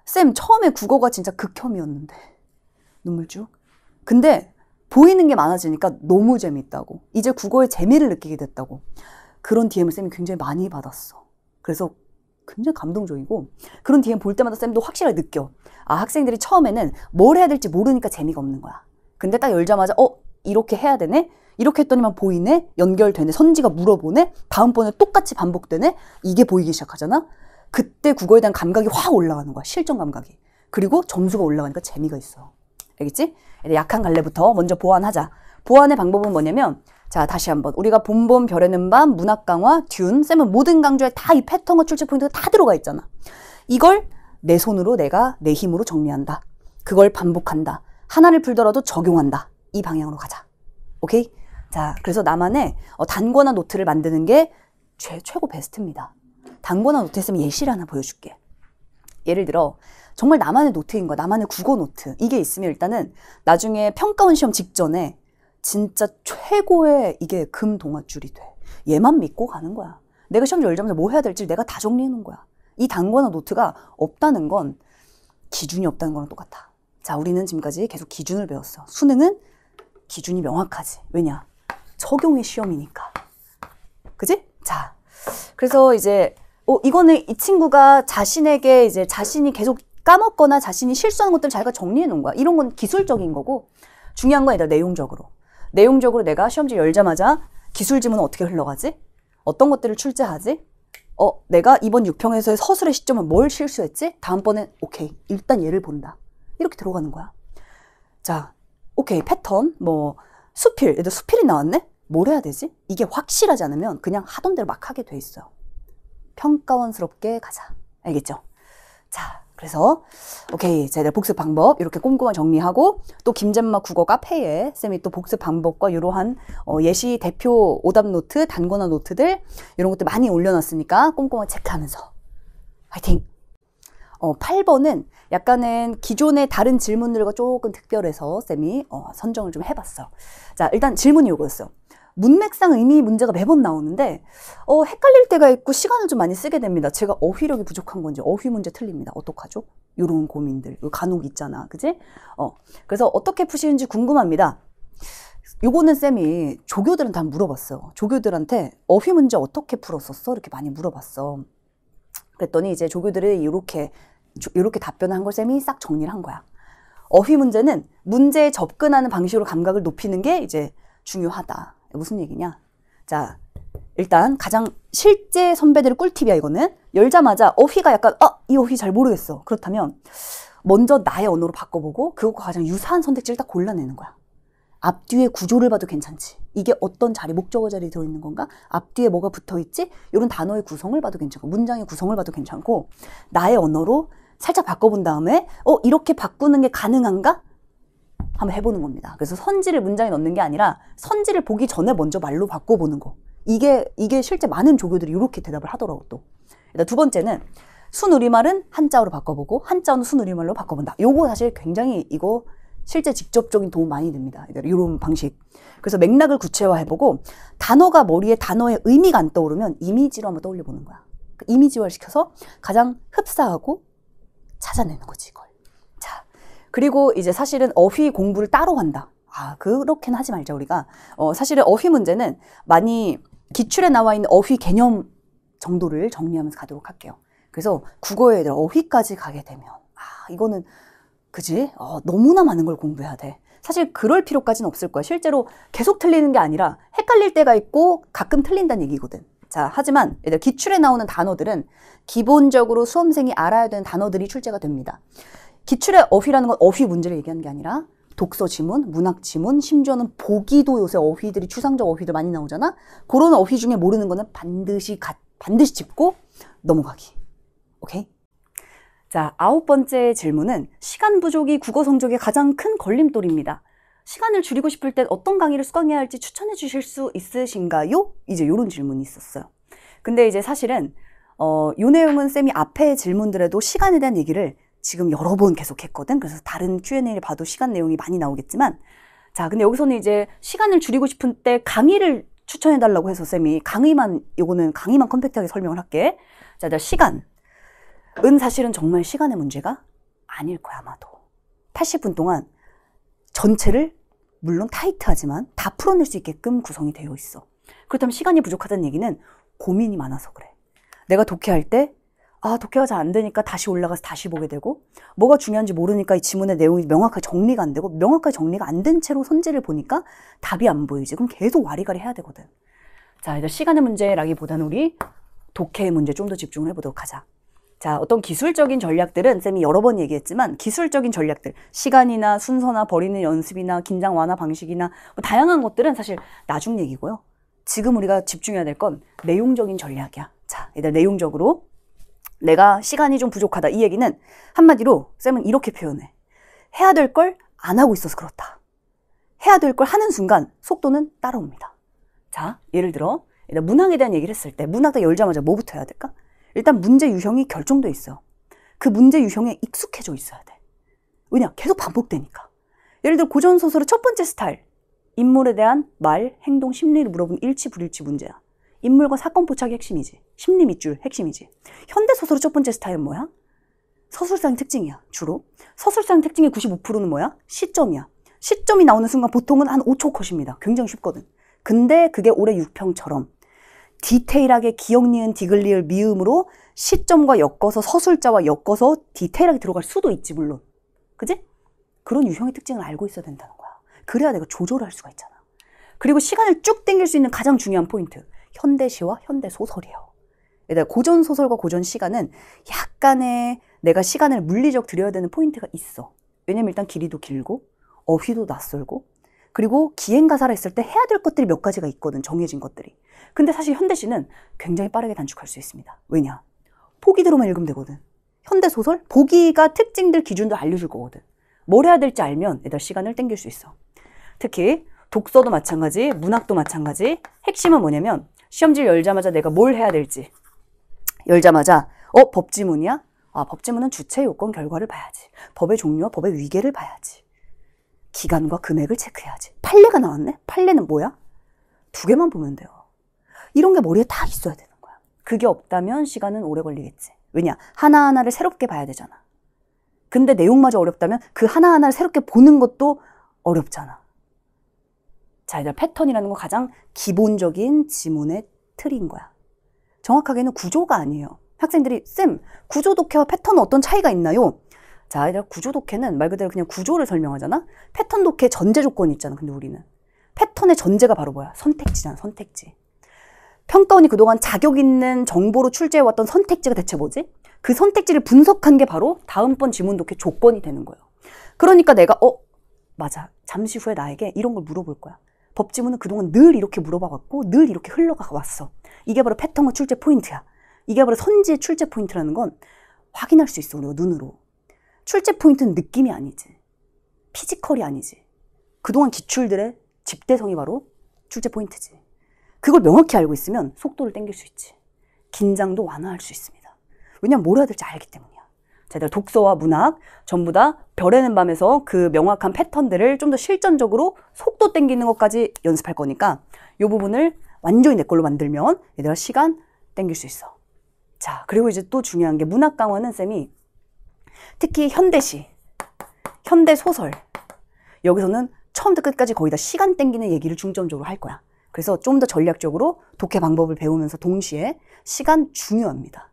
쌤 처음에 국어가 진짜 극혐이었는데 눈물쭉 근데 보이는 게 많아지니까 너무 재밌다고. 이제 국어의 재미를 느끼게 됐다고. 그런 DM을 쌤이 굉장히 많이 받았어. 그래서 굉장히 감동적이고 그런 DM 볼 때마다 쌤도 확실하게 느껴. 아, 학생들이 처음에는 뭘 해야 될지 모르니까 재미가 없는 거야. 근데 딱 열자마자 이렇게 해야 되네? 이렇게 했더니만 보이네? 연결되네? 선지가 물어보네? 다음번에 똑같이 반복되네? 이게 보이기 시작하잖아? 그때 국어에 대한 감각이 확 올라가는 거야. 실전 감각이. 그리고 점수가 올라가니까 재미가 있어. 알겠지? 약한 갈래부터 먼저 보완하자. 보완의 방법은 뭐냐면 자, 다시 한번 우리가 봄봄 별에는 밤, 문학 강화, 듄, 쌤은 모든 강좌에 다 이 패턴과 출제 포인트가 다 들어가 있잖아. 이걸 내 손으로 내가 내 힘으로 정리한다. 그걸 반복한다. 하나를 풀더라도 적용한다. 이 방향으로 가자. 오케이? 자, 그래서 나만의 단권화 노트를 만드는 게 최고 베스트입니다. 단권화 노트 했으면 예시를 하나 보여줄게. 예를 들어 정말 나만의 노트인 거야. 나만의 국어 노트. 이게 있으면 일단은 나중에 평가원 시험 직전에 진짜 최고의 이게 금동아줄이 돼. 얘만 믿고 가는 거야. 내가 시험 열자마자 뭐 해야 될지 내가 다 정리해 놓은 거야. 이 단권화 노트가 없다는 건 기준이 없다는 거랑 똑같아. 자, 우리는 지금까지 계속 기준을 배웠어. 수능은 기준이 명확하지. 왜냐? 적용의 시험이니까. 그지? 자, 그래서 이제 이거는 이 친구가 자신에게 이제 자신이 계속 까먹거나 자신이 실수하는 것들을 자기가 정리해 놓은 거야. 이런 건 기술적인 거고 중요한 건 얘들아 내용적으로. 내용적으로 내가 시험지 열자마자 기술 지문은 어떻게 흘러가지? 어떤 것들을 출제하지? 내가 이번 6평에서의 서술의 시점은 뭘 실수했지? 다음번엔 오케이. 일단 얘를 본다. 이렇게 들어가는 거야. 자, 오케이. 패턴, 수필. 얘들 수필이 나왔네? 뭘 해야 되지? 이게 확실하지 않으면 그냥 하던 대로 막 하게 돼 있어요. 평가원스럽게 가자. 알겠죠? 자, 그래서 오케이. 자, 내가 복습 방법 이렇게 꼼꼼하게 정리하고 또 김잼마 국어 카페에 쌤이 또 복습 방법과 이러한 예시 대표 오답 노트, 단권화 노트들 이런 것들 많이 올려놨으니까 꼼꼼하게 체크하면서 화이팅! 8번은 약간은 기존의 다른 질문들과 조금 특별해서 쌤이 선정을 좀 해봤어. 자, 일단 질문이 요거였어. 문맥상 의미 문제가 매번 나오는데 헷갈릴 때가 있고 시간을 좀 많이 쓰게 됩니다. 제가 어휘력이 부족한 건지 어휘 문제 틀립니다. 어떡하죠? 이런 고민들 간혹 있잖아. 그지? 그래서 어떻게 푸시는지 궁금합니다. 요거는 쌤이 조교들한테 한번 물어봤어. 조교들한테 어휘 문제 어떻게 풀었었어? 이렇게 많이 물어봤어. 그랬더니 이제 조교들이 이렇게 답변한 걸 쌤이 싹 정리를 한 거야. 어휘 문제는 문제에 접근하는 방식으로 감각을 높이는 게 이제 중요하다. 무슨 얘기냐? 자, 일단 가장 실제 선배들의 꿀팁이야 이거는. 열자마자 어휘가 약간 이 어휘 잘 모르겠어. 그렇다면 먼저 나의 언어로 바꿔보고 그것과 가장 유사한 선택지를 딱 골라내는 거야. 앞뒤의 구조를 봐도 괜찮지. 이게 어떤 자리, 목적어 자리에 들어있는 건가? 앞뒤에 뭐가 붙어있지? 이런 단어의 구성을 봐도 괜찮고 문장의 구성을 봐도 괜찮고 나의 언어로 살짝 바꿔본 다음에 이렇게 바꾸는 게 가능한가? 한번 해보는 겁니다. 그래서 선지를 문장에 넣는 게 아니라 선지를 보기 전에 먼저 말로 바꿔보는 거. 이게 실제 많은 조교들이 이렇게 대답을 하더라고 또. 일단 두 번째는 순우리말은 한자어로 바꿔보고 한자어는 순우리말로 바꿔본다. 요거 사실 굉장히 이거 실제 직접적인 도움 많이 됩니다. 이런 방식. 그래서 맥락을 구체화해보고 단어가 머리에 단어의 의미가 안 떠오르면 이미지로 한번 떠올려보는 거야. 이미지화를 시켜서 가장 흡사하고 찾아내는 거지 이걸. 자, 그리고 이제 사실은 어휘 공부를 따로 한다. 그렇게는 하지 말자 우리가. 사실은 어휘 문제는 많이 기출에 나와 있는 어휘 개념 정도를 정리하면서 가도록 할게요. 그래서 국어에 대한 어휘까지 가게 되면 이거는 그지? 너무나 많은 걸 공부해야 돼. 사실 그럴 필요까지는 없을 거야. 실제로 계속 틀리는 게 아니라 헷갈릴 때가 있고 가끔 틀린다는 얘기거든. 자, 하지만 얘들 기출에 나오는 단어들은 기본적으로 수험생이 알아야 되는 단어들이 출제가 됩니다. 기출의 어휘라는 건 어휘 문제를 얘기하는 게 아니라 독서 지문, 문학 지문, 심지어는 보기도 요새 어휘들이 추상적 어휘들 많이 나오잖아. 그런 어휘 중에 모르는 거는 반드시 짚고 넘어가기. 오케이? 자, 9번째 질문은 시간 부족이 국어 성적의 가장 큰 걸림돌입니다. 시간을 줄이고 싶을 땐 어떤 강의를 수강해야 할지 추천해 주실 수 있으신가요? 이제 이런 질문이 있었어요. 근데 이제 사실은 이 내용은 쌤이 앞에 질문들에도 시간에 대한 얘기를 지금 여러 번 계속 했거든. 그래서 다른 Q&A를 봐도 시간 내용이 많이 나오겠지만 자, 근데 여기서는 이제 시간을 줄이고 싶은 때 강의를 추천해 달라고 해서 쌤이 요거는 강의만 컴팩트하게 설명을 할게. 자, 시간. 사실은 정말 시간의 문제가 아닐 거야 아마도. 80분 동안 전체를 물론 타이트하지만 다 풀어낼 수 있게끔 구성이 되어 있어. 그렇다면 시간이 부족하다는 얘기는 고민이 많아서 그래. 내가 독해할 때 독해가 잘 안 되니까 다시 올라가서 다시 보게 되고, 뭐가 중요한지 모르니까 이 지문의 내용이 명확하게 정리가 안 되고, 명확하게 정리가 안 된 채로 선지를 보니까 답이 안 보이지. 그럼 계속 와리가리 해야 되거든. 자, 이제 시간의 문제라기보다는 우리 독해의 문제 좀 더 집중을 해보도록 하자. 자, 어떤 기술적인 전략들은 쌤이 여러 번 얘기했지만, 기술적인 전략들, 시간이나 순서나 버리는 연습이나 긴장 완화 방식이나 뭐 다양한 것들은 사실 나중 얘기고요. 지금 우리가 집중해야 될 건 내용적인 전략이야. 자, 일단 내용적으로 내가 시간이 좀 부족하다. 이 얘기는 한마디로 쌤은 이렇게 표현해. 해야 될 걸 안 하고 있어서 그렇다. 해야 될 걸 하는 순간 속도는 따라옵니다. 자, 예를 들어 일단 문학에 대한 얘기를 했을 때 문학 다 열자마자 뭐부터 해야 될까? 일단 문제 유형이 결정돼 있어요. 그 문제 유형에 익숙해져 있어야 돼. 왜냐? 계속 반복되니까. 예를 들어 고전소설의 첫 번째 스타일. 인물에 대한 말, 행동, 심리를 물어본 일치, 불일치 문제야. 인물과 사건 포착이 핵심이지. 심리 밑줄 핵심이지. 현대소설의 첫 번째 스타일은 뭐야? 서술상 특징이야, 주로. 서술상 특징의 95%는 뭐야? 시점이야. 시점이 나오는 순간 보통은 한 5초 컷입니다. 굉장히 쉽거든. 근데 그게 올해 6평처럼 디테일하게 기억, 니은, 디귿, 미음으로 시점과 엮어서 서술자와 엮어서 디테일하게 들어갈 수도 있지, 물론. 그지? 그런 유형의 특징을 알고 있어야 된다는 거야. 그래야 내가 조절을 할 수가 있잖아. 그리고 시간을 쭉 당길 수 있는 가장 중요한 포인트. 현대시와 현대소설이에요. 고전소설과 고전시가는 약간의 내가 시간을 물리적 들여야 되는 포인트가 있어. 왜냐면 일단 길이도 길고 어휘도 낯설고 그리고 기행가사를 했을 때 해야 될 것들이 몇 가지가 있거든. 정해진 것들이. 근데 사실 현대시는 굉장히 빠르게 단축할 수 있습니다. 왜냐? 보기대로만 읽으면 되거든. 현대소설? 보기가 특징들 기준도 알려줄 거거든. 뭘 해야 될지 알면 얘들 시간을 당길 수 있어. 특히 독서도 마찬가지, 문학도 마찬가지. 핵심은 뭐냐면 시험지를 열자마자 내가 뭘 해야 될지. 열자마자 법지문이야? 법지문은 주체, 요건, 결과를 봐야지. 법의 종류와 법의 위계를 봐야지. 기간과 금액을 체크해야지. 판례가 나왔네? 판례는 뭐야? 2개만 보면 돼요. 이런 게 머리에 다 있어야 되는 거야. 그게 없다면 시간은 오래 걸리겠지. 왜냐? 하나하나를 새롭게 봐야 되잖아. 근데 내용마저 어렵다면 그 하나하나를 새롭게 보는 것도 어렵잖아. 자, 이제 패턴이라는 건 가장 기본적인 지문의 틀인 거야. 정확하게는 구조가 아니에요. 학생들이 쌤, 구조 독해와 패턴은 어떤 차이가 있나요? 자, 이제 구조 독해는 말 그대로 그냥 구조를 설명하잖아. 패턴 독해 전제 조건이 있잖아. 근데 우리는 패턴의 전제가 바로 뭐야? 선택지잖아. 선택지. 평가원이 그동안 자격 있는 정보로 출제해왔던 선택지가 대체 뭐지? 그 선택지를 분석한 게 바로 다음번 지문 독해 조건이 되는 거예요. 그러니까 내가 맞아. 잠시 후에 나에게 이런 걸 물어볼 거야. 법지문은 그동안 늘 이렇게 물어봐왔고 늘 이렇게 흘러가 왔어. 이게 바로 패턴과 출제 포인트야. 이게 바로 선지의 출제 포인트라는 건 확인할 수 있어. 우리가 눈으로. 출제 포인트는 느낌이 아니지. 피지컬이 아니지. 그동안 기출들의 집대성이 바로 출제 포인트지. 그걸 명확히 알고 있으면 속도를 당길 수 있지. 긴장도 완화할 수 있습니다. 왜냐면 뭘 해야 될지 알기 때문이야. 자, 독서와 문학 전부 다 별에는 밤에서 그 명확한 패턴들을 좀 더 실전적으로 속도 당기는 것까지 연습할 거니까 이 부분을 완전히 내 걸로 만들면 얘들아 시간 당길 수 있어. 자, 그리고 이제 또 중요한 게 문학 강화는 쌤이 특히 현대시, 현대소설 여기서는 처음부터 끝까지 거의 다 시간 당기는 얘기를 중점적으로 할 거야. 그래서 좀 더 전략적으로 독해 방법을 배우면서 동시에 시간 중요합니다.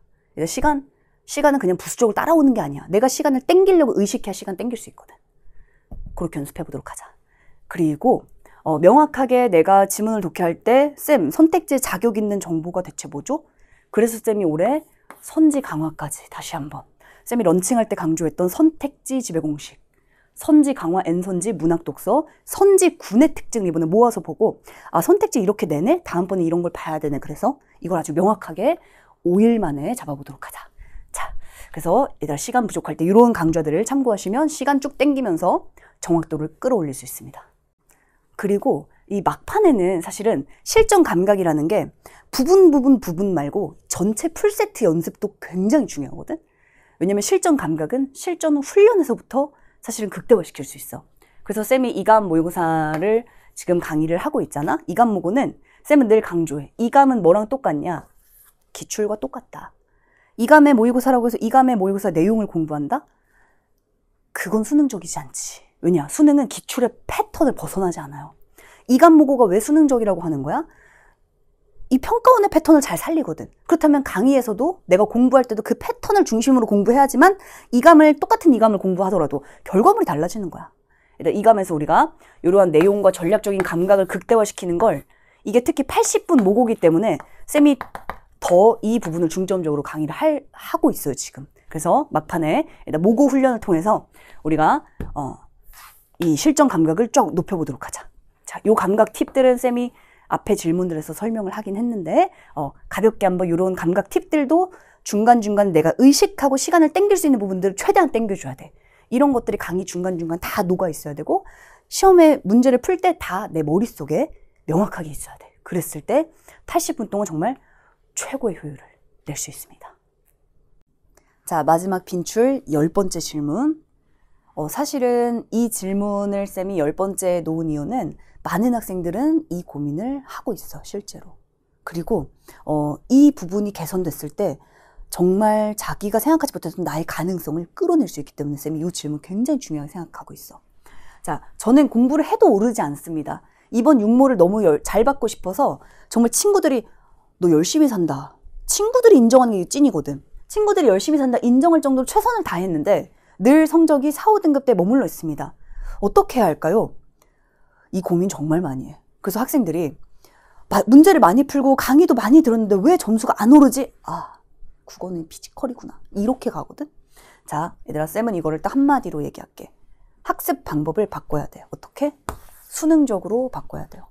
시간은 그냥 부수적으로 따라오는 게 아니야. 내가 시간을 당기려고 의식해야 시간 당길 수 있거든. 그렇게 연습해 보도록 하자. 그리고 명확하게 내가 지문을 독해할 때 쌤, 선택지에 자격 있는 정보가 대체 뭐죠? 그래서 쌤이 올해 선지 강화까지 다시 한번 쌤이 런칭할 때 강조했던 선택지 지배 공식, 선지 강화 N선지 문학 독서, 선지 군의 특징을 이번에 모아서 보고 선택지 이렇게 내네? 다음번에 이런 걸 봐야 되네. 그래서 이걸 아주 명확하게 5일 만에 잡아보도록 하자. 자, 그래서 얘들아 시간 부족할 때 이런 강좌들을 참고하시면 시간 쭉 당기면서 정확도를 끌어올릴 수 있습니다. 그리고 이 막판에는 사실은 실전 감각이라는 게 부분 말고 전체 풀세트 연습도 굉장히 중요하거든. 왜냐면 실전 감각은 실전 후 훈련에서부터 사실은 극대화시킬 수 있어. 그래서 쌤이 이감 모의고사를 지금 강의를 하고 있잖아. 이감 모고는 쌤은 늘 강조해. 이감은 뭐랑 똑같냐? 기출과 똑같다. 이감의 모의고사라고 해서 이감의 모의고사 내용을 공부한다? 그건 수능적이지 않지. 왜냐? 수능은 기출의 패턴을 벗어나지 않아요. 이감모고가 왜 수능적이라고 하는 거야? 이 평가원의 패턴을 잘 살리거든. 그렇다면 강의에서도 내가 공부할 때도 그 패턴을 중심으로 공부해야지만 똑같은 이감을 공부하더라도 결과물이 달라지는 거야. 이감에서 우리가 이러한 내용과 전략적인 감각을 극대화시키는 걸, 이게 특히 80분 모고기 때문에 쌤이 더 이 부분을 중점적으로 강의를 하고 있어요, 지금. 그래서 막판에 모고 훈련을 통해서 우리가 이 실전 감각을 쫙 높여보도록 하자. 자, 요 감각 팁들은 쌤이 앞에 질문들에서 설명을 하긴 했는데 가볍게 한번 이런 감각 팁들도 중간중간 내가 의식하고 시간을 땡길 수 있는 부분들을 최대한 땡겨줘야 돼. 이런 것들이 강의 중간중간 다 녹아 있어야 되고 시험에 문제를 풀 때 다 내 머릿속에 명확하게 있어야 돼. 그랬을 때 80분 동안 정말 최고의 효율을 낼 수 있습니다. 자, 마지막 빈출 10번째 질문. 사실은 이 질문을 쌤이 10번째에 놓은 이유는 많은 학생들은 이 고민을 하고 있어, 실제로. 그리고 이 부분이 개선됐을 때 정말 자기가 생각하지 못했던 나의 가능성을 끌어낼 수 있기 때문에 쌤이 이 질문 굉장히 중요하게 생각하고 있어. 자, 저는 공부를 해도 오르지 않습니다. 이번 육모를 너무 잘 받고 싶어서 정말 친구들이 너 열심히 산다. 친구들이 인정하는 게 찐이거든. 친구들이 열심히 산다 인정할 정도로 최선을 다했는데 늘 성적이 4, 5등급대에 머물러 있습니다. 어떻게 해야 할까요? 이 고민 정말 많이 해. 그래서 학생들이 문제를 많이 풀고 강의도 많이 들었는데 왜 점수가 안 오르지? 국어는 피지컬이구나. 이렇게 가거든. 자, 얘들아, 쌤은 이거를 딱 한마디로 얘기할게. 학습 방법을 바꿔야 돼요. 어떻게? 수능적으로 바꿔야 돼요.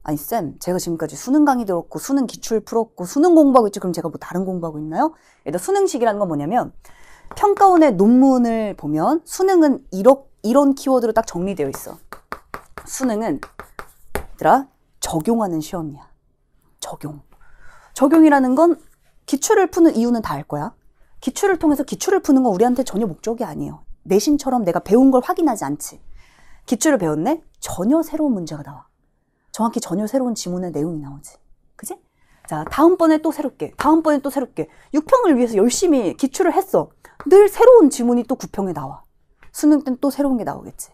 아니 쌤, 제가 지금까지 수능 강의 들었고 수능 기출 풀었고 수능 공부하고 있지, 그럼 제가 뭐 다른 공부하고 있나요? 얘들아, 수능식이라는 건 뭐냐면 평가원의 논문을 보면 수능은 이런 키워드로 딱 정리되어 있어. 수능은 얘들아 적용하는 시험이야. 적용이라는 건 기출을 푸는 이유는 다 알 거야. 기출을 통해서 기출을 푸는 건 우리한테 전혀 목적이 아니에요. 내신처럼 내가 배운 걸 확인하지 않지. 기출을 배웠네? 전혀 새로운 문제가 나와. 정확히 전혀 새로운 지문의 내용이 나오지. 그지? 자, 다음번에 또 새롭게, 6평을 위해서 열심히 기출을 했어. 늘 새로운 지문이 또 9평에 나와. 수능 때는 또 새로운 게 나오겠지.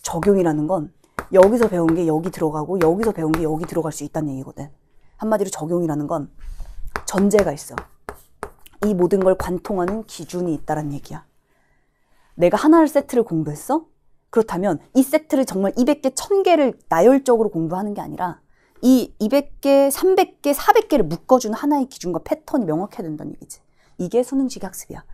적용이라는 건 여기서 배운 게 여기 들어가고 여기서 배운 게 여기 들어갈 수 있다는 얘기거든. 한마디로 적용이라는 건 전제가 있어. 이 모든 걸 관통하는 기준이 있다는 얘기야. 내가 하나를 세트를 공부했어? 그렇다면 이 세트를 정말 200개, 1000개를 나열적으로 공부하는 게 아니라 이 200개, 300개, 400개를 묶어주는 하나의 기준과 패턴이 명확해야 된다는 얘기지. 이게 수능식 학습이야.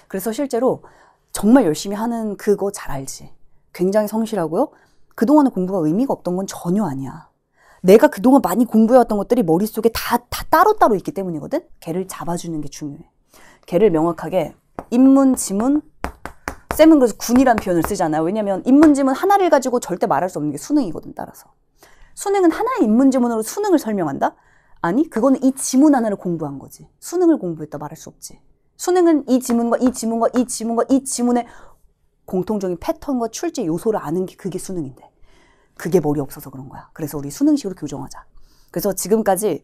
그래서 실제로 정말 열심히 하는 그거 잘 알지. 굉장히 성실하고요. 그동안의 공부가 의미가 없던 건 전혀 아니야. 내가 그동안 많이 공부해왔던 것들이 머릿속에 다 따로따로 있기 때문이거든. 걔를 잡아주는 게 중요해. 걔를 명확하게 인문, 지문, 쌤은 그래서 군이라는 표현을 쓰잖아요. 왜냐면 인문, 지문 하나를 가지고 절대 말할 수 없는 게 수능이거든, 따라서. 수능은 하나의 인문, 지문으로 수능을 설명한다? 아니, 그거는 이 지문 하나를 공부한 거지. 수능을 공부했다 말할 수 없지. 수능은 이 지문과 이 지문과 이 지문과 이 지문의 공통적인 패턴과 출제 요소를 아는 게 그게 수능인데. 그게 머리 없어서 그런 거야. 그래서 우리 수능식으로 교정하자. 그래서 지금까지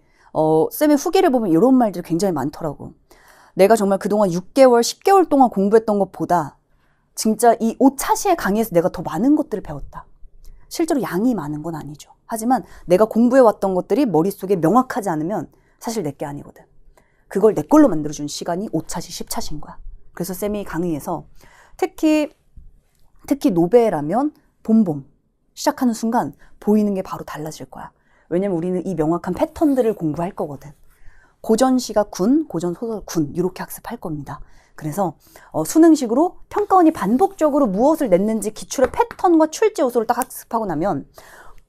쌤의 후기를 보면 이런 말들이 굉장히 많더라고. 내가 정말 그동안 6개월, 10개월 동안 공부했던 것보다 진짜 이 5차시의 강의에서 내가 더 많은 것들을 배웠다. 실제로 양이 많은 건 아니죠. 하지만 내가 공부해왔던 것들이 머릿속에 명확하지 않으면 사실 내 게 아니거든. 그걸 내 걸로 만들어준 시간이 5차시, 10차시인 거야. 그래서 쌤이 강의에서 특히 노베라면 봄봄 시작하는 순간 보이는 게 바로 달라질 거야. 왜냐면 우리는 이 명확한 패턴들을 공부할 거거든. 고전시가 군, 고전소설 군 이렇게 학습할 겁니다. 그래서 수능식으로 평가원이 반복적으로 무엇을 냈는지 기출의 패턴과 출제 요소를 딱 학습하고 나면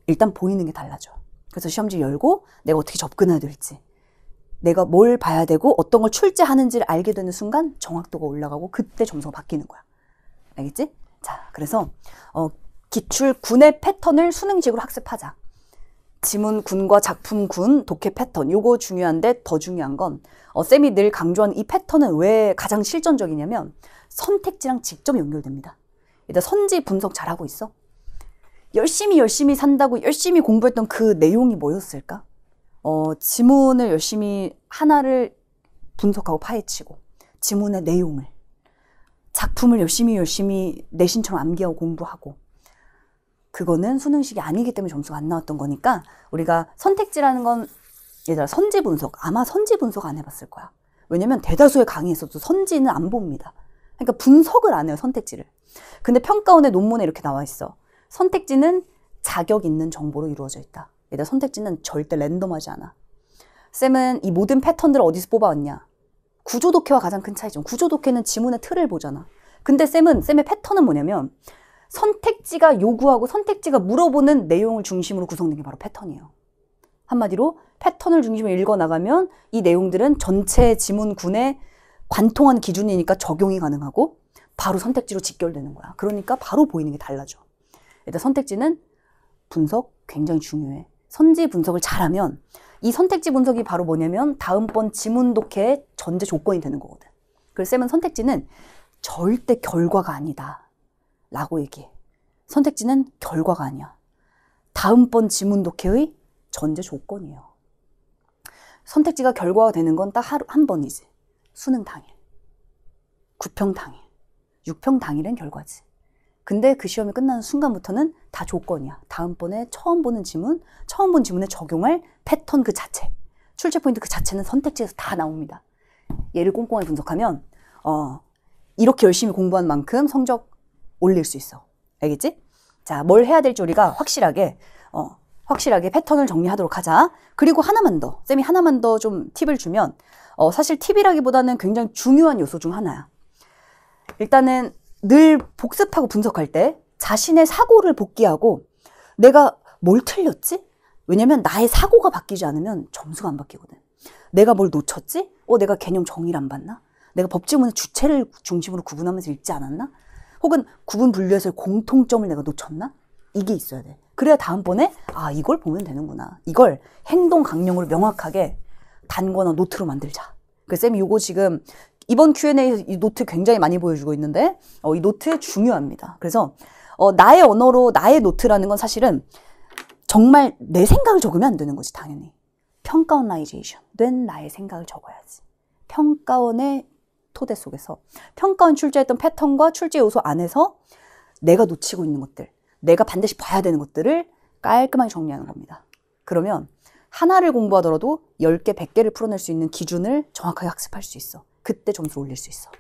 일단 보이는 게 달라져. 그래서 시험지 열고 내가 어떻게 접근해야 될지, 내가 뭘 봐야 되고 어떤 걸 출제하는지를 알게 되는 순간 정확도가 올라가고 그때 점수가 바뀌는 거야. 알겠지? 자, 그래서 기출 군의 패턴을 수능식으로 학습하자. 지문 군과 작품 군, 독해 패턴 요거 중요한데 더 중요한 건 쌤이 늘 강조하는 이 패턴은 왜 가장 실전적이냐면 선택지랑 직접 연결됩니다. 일단 선지 분석 잘하고 있어? 열심히 산다고 열심히 공부했던 그 내용이 뭐였을까? 지문을 열심히 하나를 분석하고 파헤치고 지문의 내용을 작품을 열심히 내신처럼 암기하고 공부하고 그거는 수능식이 아니기 때문에 점수가 안 나왔던 거니까 우리가 선택지라는 건 얘들아 선지 분석 아마 선지 분석 안 해봤을 거야. 왜냐면 대다수의 강의에서도 선지는 안 봅니다. 그러니까 분석을 안 해요 선택지를. 근데 평가원의 논문에 이렇게 나와 있어. 선택지는 자격 있는 정보로 이루어져 있다. 얘들아 선택지는 절대 랜덤하지 않아. 쌤은 이 모든 패턴들을 어디서 뽑아왔냐. 구조독해와 가장 큰 차이죠. 구조독해는 지문의 틀을 보잖아. 근데 쌤의 패턴은 뭐냐면 선택지가 요구하고 선택지가 물어보는 내용을 중심으로 구성된 게 바로 패턴이에요. 한마디로 패턴을 중심으로 읽어나가면 이 내용들은 전체 지문군에 관통한 기준이니까 적용이 가능하고 바로 선택지로 직결되는 거야. 그러니까 바로 보이는 게 달라져. 일단 선택지는 분석 굉장히 중요해. 선지 분석을 잘하면 이 선택지 분석이 바로 뭐냐면 다음번 지문 독해의 전제 조건이 되는 거거든. 그래서 쌤은 선택지는 절대 결과가 아니다 라고 얘기해. 선택지는 결과가 아니야. 다음번 지문 독해의 전제 조건이에요. 선택지가 결과가 되는 건 딱 한 번이지. 수능 당일, 9평 당일, 6평 당일은 결과지. 근데 그 시험이 끝나는 순간부터는 다 조건이야. 다음번에 처음 본 지문에 적용할 패턴 그 자체, 출제 포인트 그 자체는 선택지에서 다 나옵니다. 얘를 꼼꼼하게 분석하면 이렇게 열심히 공부한 만큼 성적 올릴 수 있어. 알겠지? 자, 뭘 해야 될지 우리가 확실하게 패턴을 정리하도록 하자. 그리고 하나만 더, 쌤이 하나만 더 좀 팁을 주면 사실 팁이라기보다는 굉장히 중요한 요소 중 하나야. 일단은 늘 복습하고 분석할 때 자신의 사고를 복기하고 내가 뭘 틀렸지? 왜냐면 나의 사고가 바뀌지 않으면 점수가 안 바뀌거든. 내가 뭘 놓쳤지? 내가 개념 정의를 안 봤나? 내가 법지문의 주체를 중심으로 구분하면서 읽지 않았나? 혹은 구분 분류에서의 공통점을 내가 놓쳤나? 이게 있어야 돼. 그래야 다음번에 이걸 보면 되는구나. 이걸 행동 강령으로 명확하게 단거나 노트로 만들자. 그래서 쌤이 요거 지금 이번 Q&A에서 이 노트 굉장히 많이 보여주고 있는데 이 노트 중요합니다. 그래서 나의 언어로 나의 노트라는 건 사실은 정말 내 생각을 적으면 안 되는 거지 당연히. 평가원라이제이션 된 나의 생각을 적어야지. 평가원의 토대 속에서 평가원 출제했던 패턴과 출제 요소 안에서 내가 놓치고 있는 것들, 내가 반드시 봐야 되는 것들을 깔끔하게 정리하는 겁니다. 그러면 하나를 공부하더라도 10개, 100개를 풀어낼 수 있는 기준을 정확하게 학습할 수 있어. 그때 점수를 올릴 수 있어.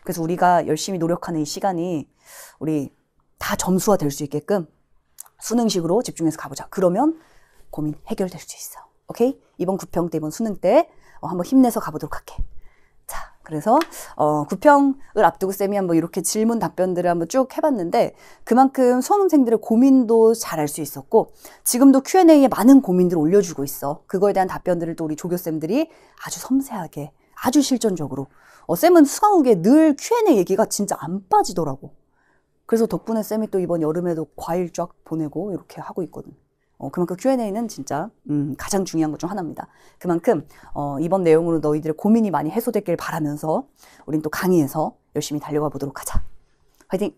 그래서 우리가 열심히 노력하는 이 시간이 우리 다 점수화 될 수 있게끔 수능식으로 집중해서 가보자. 그러면 고민 해결될 수 있어. 오케이? 이번 9평 때, 이번 수능 때 한번 힘내서 가보도록 할게. 자, 그래서 9평을 앞두고 쌤이 한번 이렇게 질문 답변들을 한번 쭉 해봤는데 그만큼 수험생들의 고민도 잘 알 수 있었고 지금도 Q&A에 많은 고민들을 올려주고 있어. 그거에 대한 답변들을 또 우리 조교쌤들이 아주 섬세하게 아주 실전적으로 쌤은 수강후기에 늘 Q&A 얘기가 진짜 안 빠지더라고. 그래서 덕분에 쌤이 또 이번 여름에도 과일 쫙 보내고 이렇게 하고 있거든. 그만큼 Q&A는 진짜 가장 중요한 것 중 하나입니다. 그만큼 이번 내용으로 너희들의 고민이 많이 해소됐길 바라면서 우린 또 강의에서 열심히 달려가 보도록 하자. 화이팅!